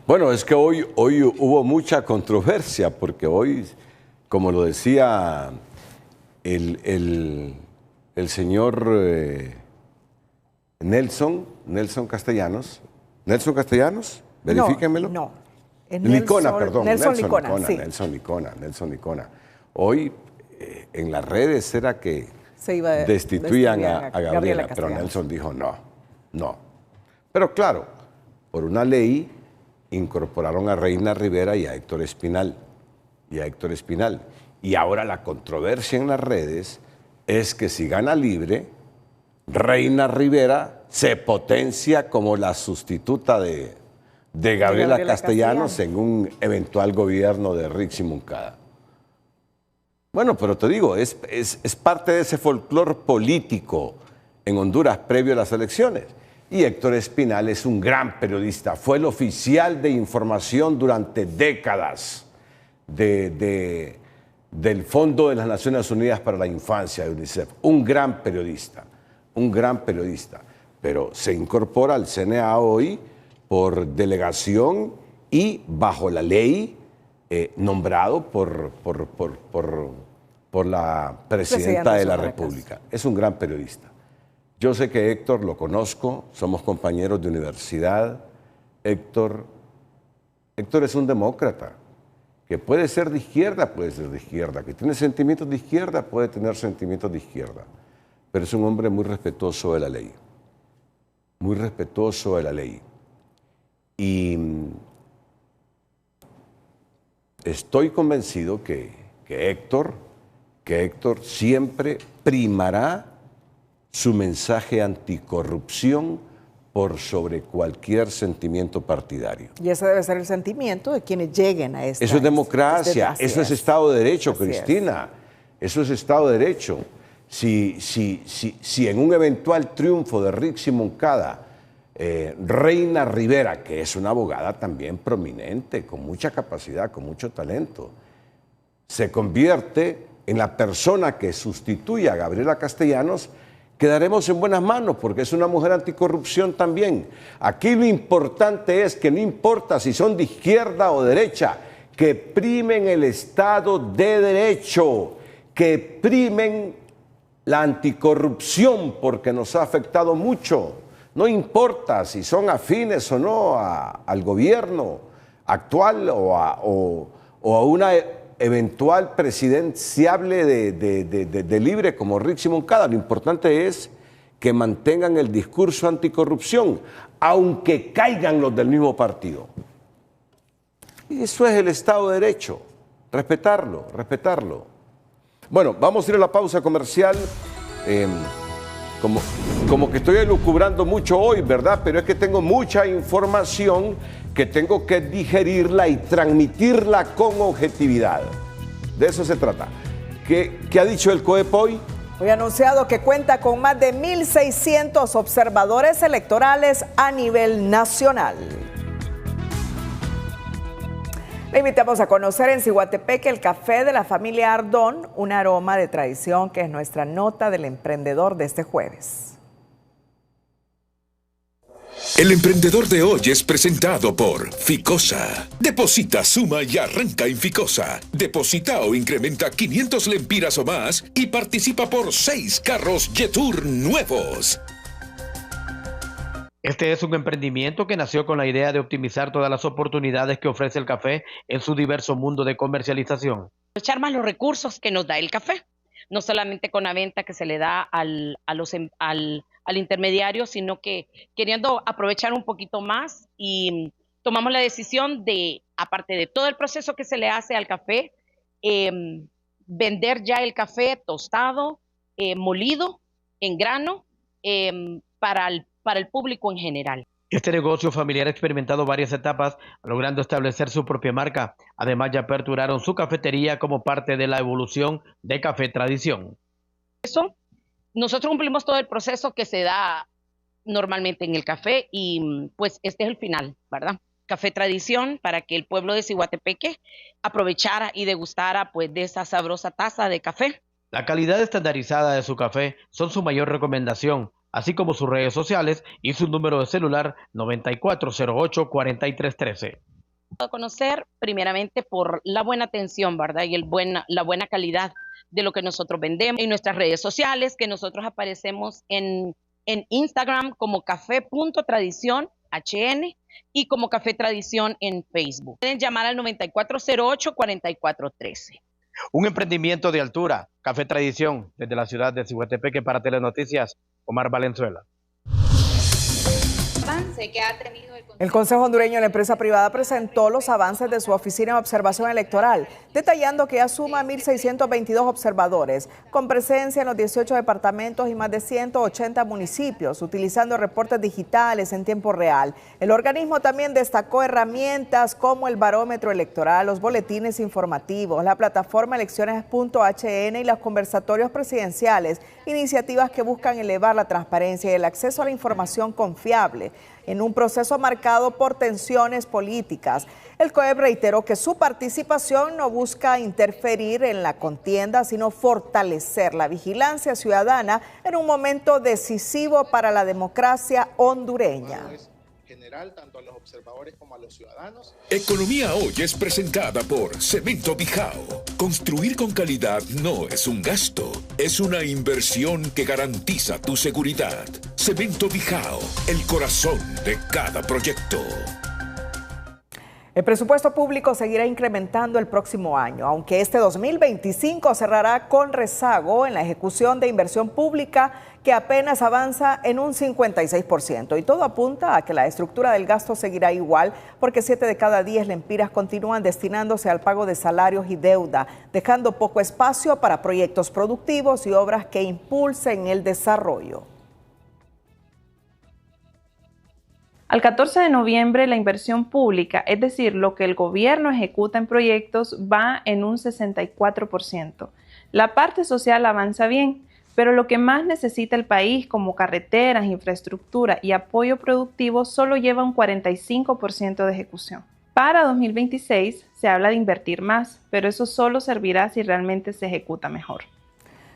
Bueno, es que hoy hubo mucha controversia, porque hoy, como lo decía el señor Nelson Castellanos, verifíquenmelo. No. Licona, perdón. Nelson Licona, sí. Nelson Licona. Hoy en las redes era que se iba destituían a Gabriela, pero Nelson dijo no. Pero claro, por una ley incorporaron a Reina Rivera y a Héctor Espinal. Y ahora la controversia en las redes es que si gana libre, Reina Rivera se potencia como la sustituta de Gabriela Castellanos en un eventual gobierno de Rixi Moncada. Bueno, pero te digo, es parte de ese folclore político en Honduras previo a las elecciones. Y Héctor Espinal es un gran periodista, fue el oficial de información durante décadas del Fondo de las Naciones Unidas para la Infancia, de UNICEF. Un gran periodista, pero se incorpora al CNA hoy por delegación y bajo la ley nombrado por la Presidenta de la República. Es un gran periodista. Yo sé que Héctor lo conozco, somos compañeros de universidad. Héctor es un demócrata, que puede ser de izquierda, que tiene sentimientos de izquierda, puede tener sentimientos de izquierda. pero es un hombre muy respetuoso de la ley. Muy respetuoso de la ley. Y estoy convencido que Héctor siempre primará su mensaje anticorrupción por sobre cualquier sentimiento partidario. Y ese debe ser el sentimiento de quienes lleguen a esta. Eso es democracia, eso es Estado de Derecho, Cristina. Eso es Estado de Derecho. Si en un eventual triunfo de Rixi Moncada, Reina Rivera, que es una abogada también prominente, con mucha capacidad, con mucho talento, se convierte en la persona que sustituye a Gabriela Castellanos, quedaremos en buenas manos porque es una mujer anticorrupción también. Aquí lo importante es que no importa si son de izquierda o derecha, que primen el Estado de Derecho, que primen la anticorrupción porque nos ha afectado mucho. No importa si son afines o no al gobierno actual o a una eventual presidenciable de libre como Rixi Moncada. Lo importante es que mantengan el discurso anticorrupción, aunque caigan los del mismo partido. Y eso es el Estado de Derecho, respetarlo. Bueno, vamos a ir a la pausa comercial. Como que estoy elucubrando mucho hoy, ¿verdad? Pero es que tengo mucha información que tengo que digerirla y transmitirla con objetividad. De eso se trata. ¿Qué ha dicho el COEP hoy? Hoy ha anunciado que cuenta con más de 1.600 observadores electorales a nivel nacional. Le invitamos a conocer en Ciguatepeque el café de la familia Ardón, un aroma de tradición que es nuestra nota del emprendedor de este jueves. El emprendedor de hoy es presentado por Ficosa. Deposita, suma y arranca en Ficosa. Deposita o incrementa 500 lempiras o más y participa por 6 carros Jetour nuevos. Este es un emprendimiento que nació con la idea de optimizar todas las oportunidades que ofrece el café en su diverso mundo de comercialización. Aprovechar más los recursos que nos da el café, no solamente con la venta que se le da al intermediario, sino que queriendo aprovechar un poquito más y tomamos la decisión de, aparte de todo el proceso que se le hace al café, vender ya el café tostado, molido, en grano, para el público en general. Este negocio familiar ha experimentado varias etapas, logrando establecer su propia marca. Además, ya aperturaron su cafetería como parte de la evolución de Café Tradición. Eso, nosotros cumplimos todo el proceso que se da normalmente en el café y pues este es el final, ¿verdad? Café Tradición para que el pueblo de Ciguatepeque aprovechara y degustara pues de esa sabrosa taza de café. La calidad estandarizada de su café son su mayor recomendación, así como sus redes sociales y su número de celular 9408-4313. A conocer primeramente por la buena atención, ¿verdad? Y la buena calidad de lo que nosotros vendemos en nuestras redes sociales, que nosotros aparecemos en Instagram como café.tradición HN y como Café Tradición en Facebook. Pueden llamar al 9408-4413. Un emprendimiento de altura, Café Tradición, desde la ciudad de Ciguatepeque para Telenoticias, Omar Valenzuela. Que ha tenido el Consejo Hondureño de la Empresa Privada presentó los avances de su oficina de observación electoral, detallando que ya suma 1.622 observadores, con presencia en los 18 departamentos y más de 180 municipios, utilizando reportes digitales en tiempo real. El organismo también destacó herramientas como el barómetro electoral, los boletines informativos, la plataforma elecciones.hn y los conversatorios presidenciales, iniciativas que buscan elevar la transparencia y el acceso a la información confiable en un proceso marcado por tensiones políticas. El COEP reiteró que su participación no busca interferir en la contienda, sino fortalecer la vigilancia ciudadana en un momento decisivo para la democracia hondureña. General, tanto a los observadores como a los ciudadanos. Economía Hoy es presentada por Cemento Bijao. Construir con calidad no es un gasto, es una inversión que garantiza tu seguridad. Cemento Bijao, el corazón de cada proyecto. El presupuesto público seguirá incrementando el próximo año, aunque este 2025 cerrará con rezago en la ejecución de inversión pública que apenas avanza en un 56%. Y todo apunta a que la estructura del gasto seguirá igual porque 7 de cada 10 lempiras continúan destinándose al pago de salarios y deuda, dejando poco espacio para proyectos productivos y obras que impulsen el desarrollo. Al 14 de noviembre, la inversión pública, es decir, lo que el gobierno ejecuta en proyectos, va en un 64%. La parte social avanza bien, pero lo que más necesita el país, como carreteras, infraestructura y apoyo productivo, solo lleva un 45% de ejecución. Para 2026 se habla de invertir más, pero eso solo servirá si realmente se ejecuta mejor.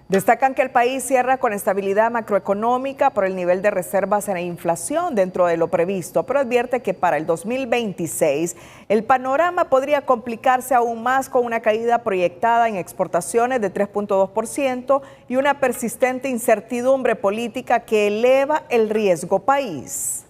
Destacan que el país cierra con estabilidad macroeconómica por el nivel de reservas en la inflación dentro de lo previsto, pero advierte que para el 2026 el panorama podría complicarse aún más con una caída proyectada en exportaciones de 3.2% y una persistente incertidumbre política que eleva el riesgo país.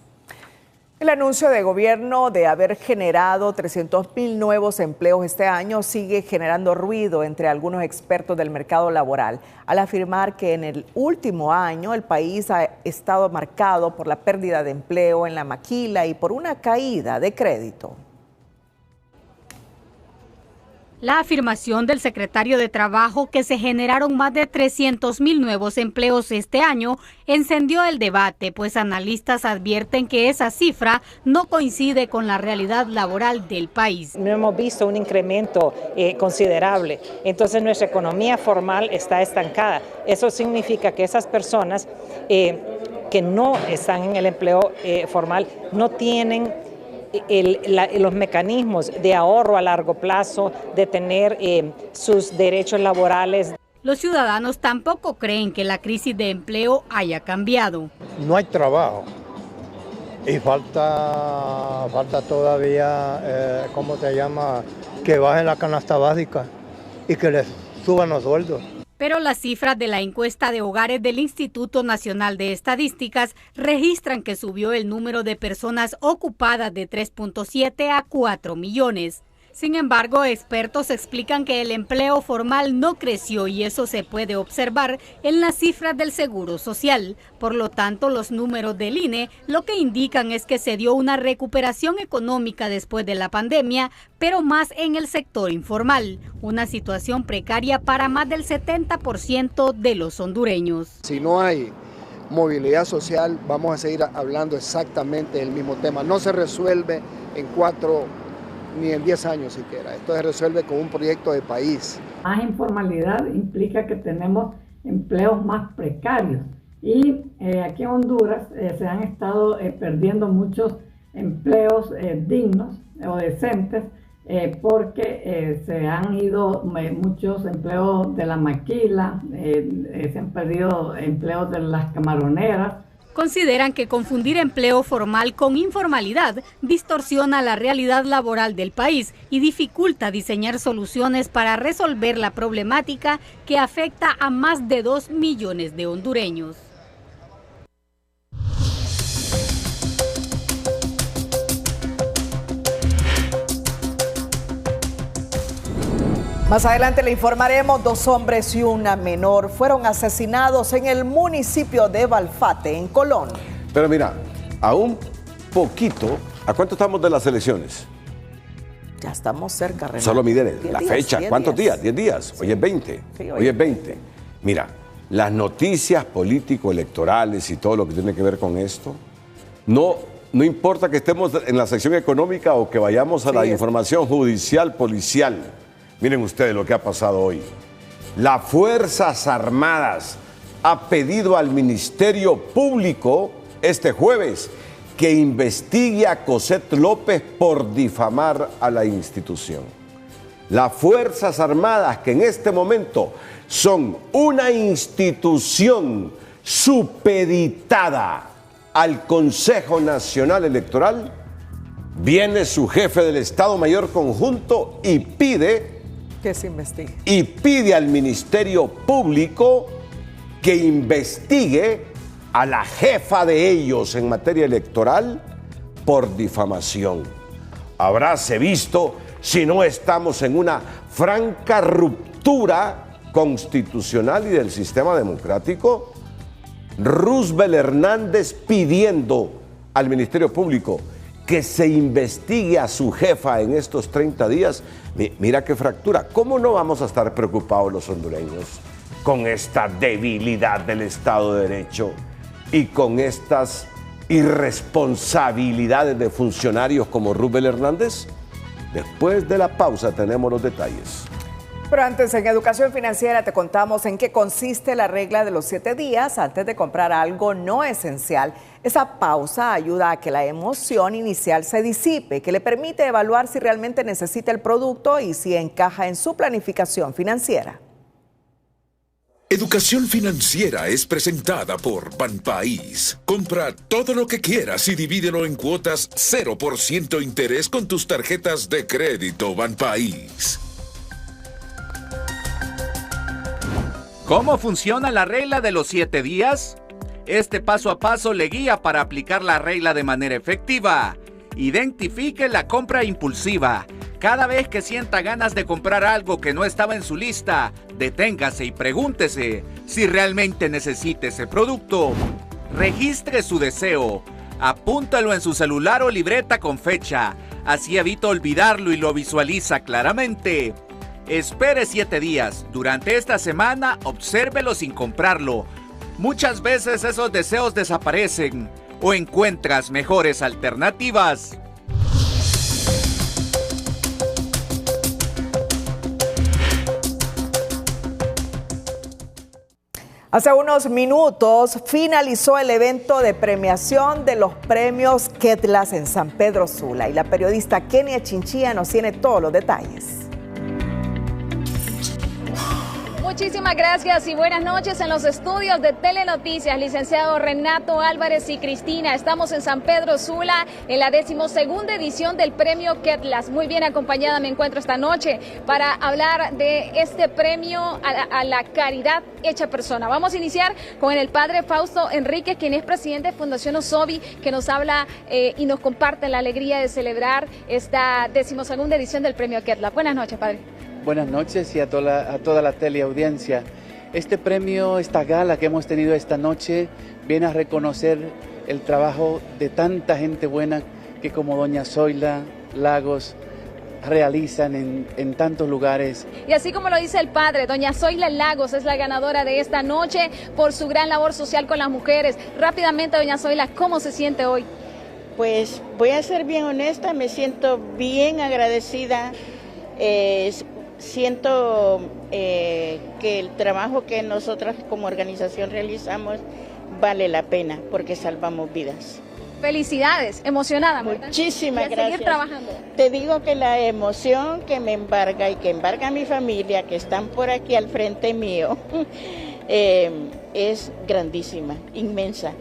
El anuncio de gobierno de haber generado 300,000 nuevos empleos este año sigue generando ruido entre algunos expertos del mercado laboral, al afirmar que en el último año el país ha estado marcado por la pérdida de empleo en la maquila y por una caída de crédito. La afirmación del secretario de Trabajo que se generaron más de 300,000 nuevos empleos este año encendió el debate, pues analistas advierten que esa cifra no coincide con la realidad laboral del país. No hemos visto un incremento considerable, entonces nuestra economía formal está estancada. Eso significa que esas personas que no están en el empleo formal no tienen los mecanismos de ahorro a largo plazo, de tener sus derechos laborales. Los ciudadanos tampoco creen que la crisis de empleo haya cambiado. No hay trabajo y falta todavía, que bajen la canasta básica y que les suban los sueldos. Pero las cifras de la encuesta de hogares del Instituto Nacional de Estadísticas registran que subió el número de personas ocupadas de 3.7 a 4 millones. Sin embargo, expertos explican que el empleo formal no creció y eso se puede observar en las cifras del Seguro Social. Por lo tanto, los números del INE lo que indican es que se dio una recuperación económica después de la pandemia, pero más en el sector informal, una situación precaria para más del 70% de los hondureños. Si no hay movilidad social, vamos a seguir hablando exactamente del mismo tema. No se resuelve en 4 ni en 10 años siquiera. Esto se resuelve con un proyecto de país. Más informalidad implica que tenemos empleos más precarios y aquí en Honduras se han estado perdiendo muchos empleos dignos o decentes porque se han ido muchos empleos de la maquila, se han perdido empleos de las camaroneras. Consideran que confundir empleo formal con informalidad distorsiona la realidad laboral del país y dificulta diseñar soluciones para resolver la problemática que afecta a más de 2 millones de hondureños. Más adelante le informaremos, 2 hombres y una menor fueron asesinados en el municipio de Balfate, en Colón. Pero mira, a un poquito, ¿a cuánto estamos de las elecciones? Ya estamos cerca, Renato. Solo miden la fecha, ¿cuántos días? 10 días, hoy es 20. Sí, hoy es 20. Mira, las noticias político-electorales y todo lo que tiene que ver con esto, no importa que estemos en la sección económica o que vayamos a la información judicial, policial. Miren ustedes lo que ha pasado hoy. Las Fuerzas Armadas ha pedido al Ministerio Público este jueves que investigue a Cosette López por difamar a la institución. Las Fuerzas Armadas, que en este momento son una institución supeditada al Consejo Nacional Electoral, viene su jefe del Estado Mayor Conjunto y pide que se investigue. Y pide al Ministerio Público que investigue a la jefa de ellos en materia electoral por difamación. habráse visto si no estamos en una franca ruptura constitucional y del sistema democrático? Roosevelt Hernández pidiendo al Ministerio Público que se investigue a su jefa en estos 30 días. Mira qué fractura. ¿Cómo no vamos a estar preocupados los hondureños con esta debilidad del Estado de Derecho y con estas irresponsabilidades de funcionarios como Roosevelt Hernández? Después de la pausa tenemos los detalles. Pero antes, en Educación Financiera te contamos en qué consiste la regla de los 7 días antes de comprar algo no esencial. Esa pausa ayuda a que la emoción inicial se disipe, que le permite evaluar si realmente necesita el producto y si encaja en su planificación financiera. Educación Financiera es presentada por Banpaís. Compra todo lo que quieras y divídelo en cuotas 0% interés con tus tarjetas de crédito Banpaís. ¿Cómo funciona la regla de los 7 días? Este paso a paso le guía para aplicar la regla de manera efectiva. Identifique la compra impulsiva. Cada vez que sienta ganas de comprar algo que no estaba en su lista, deténgase y pregúntese si realmente necesita ese producto. Registre su deseo. Apúntalo en su celular o libreta con fecha. Así evita olvidarlo y lo visualiza claramente. Espere 7 días. Durante esta semana, obsérvelo sin comprarlo. Muchas veces esos deseos desaparecen o encuentras mejores alternativas. Hace unos minutos finalizó el evento de premiación de los premios Ketlas en San Pedro Sula y la periodista Kenia Chinchilla nos tiene todos los detalles. Muchísimas gracias y buenas noches en los estudios de Telenoticias, licenciado Renato Álvarez y Cristina. Estamos en San Pedro Sula en la 12ª edición del premio Ketlas. Muy bien acompañada me encuentro esta noche para hablar de este premio a la caridad hecha persona. Vamos a iniciar con el padre Fausto Enrique, quien es presidente de Fundación Osobi, que nos habla y nos comparte la alegría de celebrar esta 12ª edición del premio Ketlas. Buenas noches, padre. Buenas noches y a toda la teleaudiencia. Este premio, esta gala que hemos tenido esta noche, viene a reconocer el trabajo de tanta gente buena que como doña Zoila Lagos realizan en tantos lugares. Y así como lo dice el padre, doña Zoila Lagos es la ganadora de esta noche por su gran labor social con las mujeres. Rápidamente, doña Zoila, ¿cómo se siente hoy? Pues voy a ser bien honesta, me siento bien agradecida. Siento que el trabajo que nosotras como organización realizamos vale la pena porque salvamos vidas. Felicidades, emocionada. Muchísimas gracias. Seguir trabajando. Te digo que la emoción que me embarga y que embarga a mi familia, que están por aquí al frente mío, es grandísima, inmensa.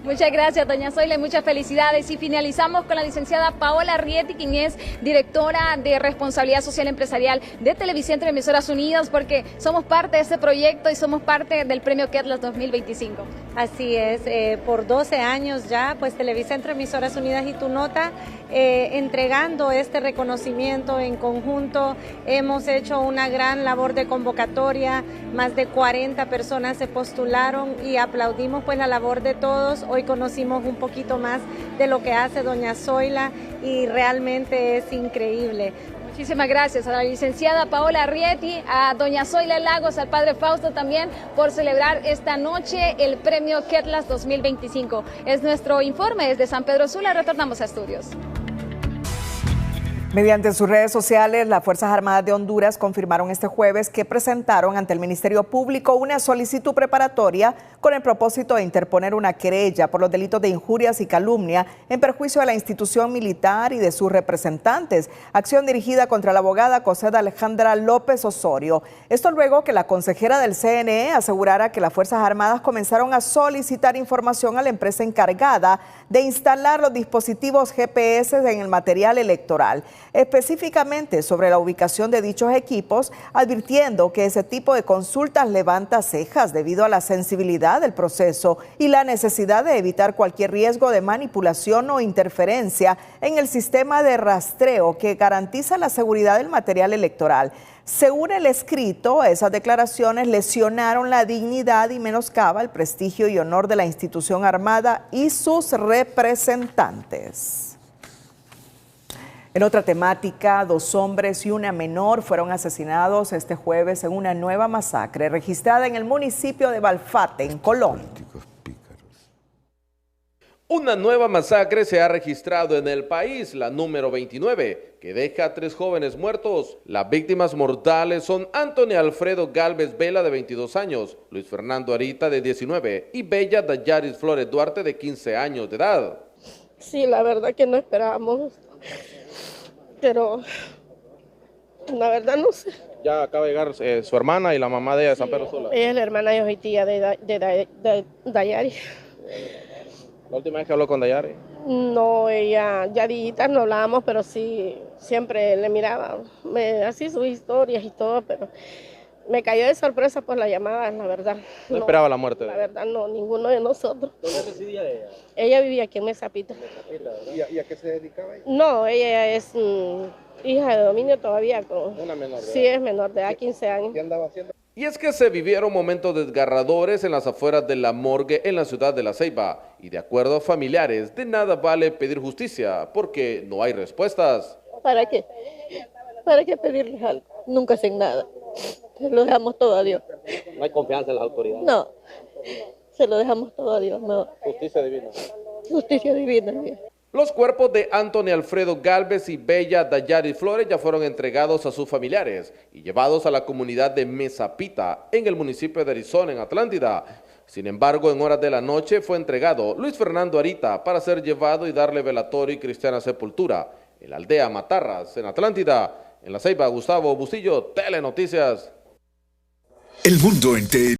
Muchas gracias, doña Zoila, muchas felicidades. Y finalizamos con la licenciada Paola Rieti, quien es directora de Responsabilidad Social Empresarial de Televicentro y Emisoras Unidas, porque somos parte de este proyecto y somos parte del Premio Ketlas 2025. Así es, por 12 años ya, pues Televicentro, Emisoras Unidas y Tu Nota, entregando este reconocimiento en conjunto. Hemos hecho una gran labor de convocatoria, más de 40 personas se postularon y aplaudimos pues la labor de todos. Hoy conocimos un poquito más de lo que hace doña Zoila y realmente es increíble. Muchísimas gracias a la licenciada Paola Rieti, a doña Zoila Lagos, al padre Fausto también por celebrar esta noche el premio Ketlas 2025. Es nuestro informe desde San Pedro Sula. Retornamos a estudios. Mediante sus redes sociales, las Fuerzas Armadas de Honduras confirmaron este jueves que presentaron ante el Ministerio Público una solicitud preparatoria con el propósito de interponer una querella por los delitos de injurias y calumnia en perjuicio de la institución militar y de sus representantes. Acción dirigida contra la abogada Cosette Alejandra López Osorio. Esto luego que la consejera del CNE asegurara que las Fuerzas Armadas comenzaron a solicitar información a la empresa encargada de instalar los dispositivos GPS en el material electoral. específicamente sobre la ubicación de dichos equipos, advirtiendo que ese tipo de consultas levanta cejas debido a la sensibilidad del proceso y la necesidad de evitar cualquier riesgo de manipulación o interferencia en el sistema de rastreo que garantiza la seguridad del material electoral. Según el escrito, esas declaraciones lesionaron la dignidad y menoscaba el prestigio y honor de la institución armada y sus representantes. En otra temática, 2 hombres y una menor fueron asesinados este jueves en una nueva masacre registrada en el municipio de Balfate, en Colón. Una nueva masacre se ha registrado en el país, la número 29, que deja a 3 jóvenes muertos. Las víctimas mortales son Anthony Alfredo Galvez Vela, de 22 años, Luis Fernando Arita, de 19, y Bella Dayaris Flores Duarte, de 15 años de edad. Sí, la verdad que no esperábamos, pero la verdad no sé. Ya acaba de llegar su hermana y la mamá de ella de San Pedro Sula. Ella es la hermana y hoy tía de Dayari. ¿La última vez que habló con Dayari? No, ella, ya digital no hablábamos, pero sí, siempre le miraba, así sus historias y todo, pero me cayó de sorpresa por la llamada, la verdad. ¿No esperaba la muerte de ella? La verdad no, ninguno de nosotros. ¿Dónde residía ella? Ella vivía aquí en Mesapita. ¿Y a qué se dedicaba ella? No, ella es hija de dominio todavía. Una menor de edad. Sí, es menor de edad, 15 años. ¿Qué andaba haciendo? Y es que se vivieron momentos desgarradores en las afueras de la morgue en la ciudad de La Ceiba. Y de acuerdo a familiares, de nada vale pedir justicia, porque no hay respuestas. ¿Para qué? ¿Para qué pedirles algo? Nunca hacen nada. Se lo dejamos todo a Dios. ¿No hay confianza en las autoridades? No, se lo dejamos todo a Dios. No. Justicia divina. Justicia divina. Los cuerpos de Anthony Alfredo Galvez y Bella Dayaris Flores ya fueron entregados a sus familiares y llevados a la comunidad de Mesapita, en el municipio de Arizona, en Atlántida. Sin embargo, en horas de la noche fue entregado Luis Fernando Arita para ser llevado y darle velatorio y cristiana sepultura en la aldea Matarras, en Atlántida. En La Ceiba, Gustavo Bustillo, Telenoticias. El mundo entero.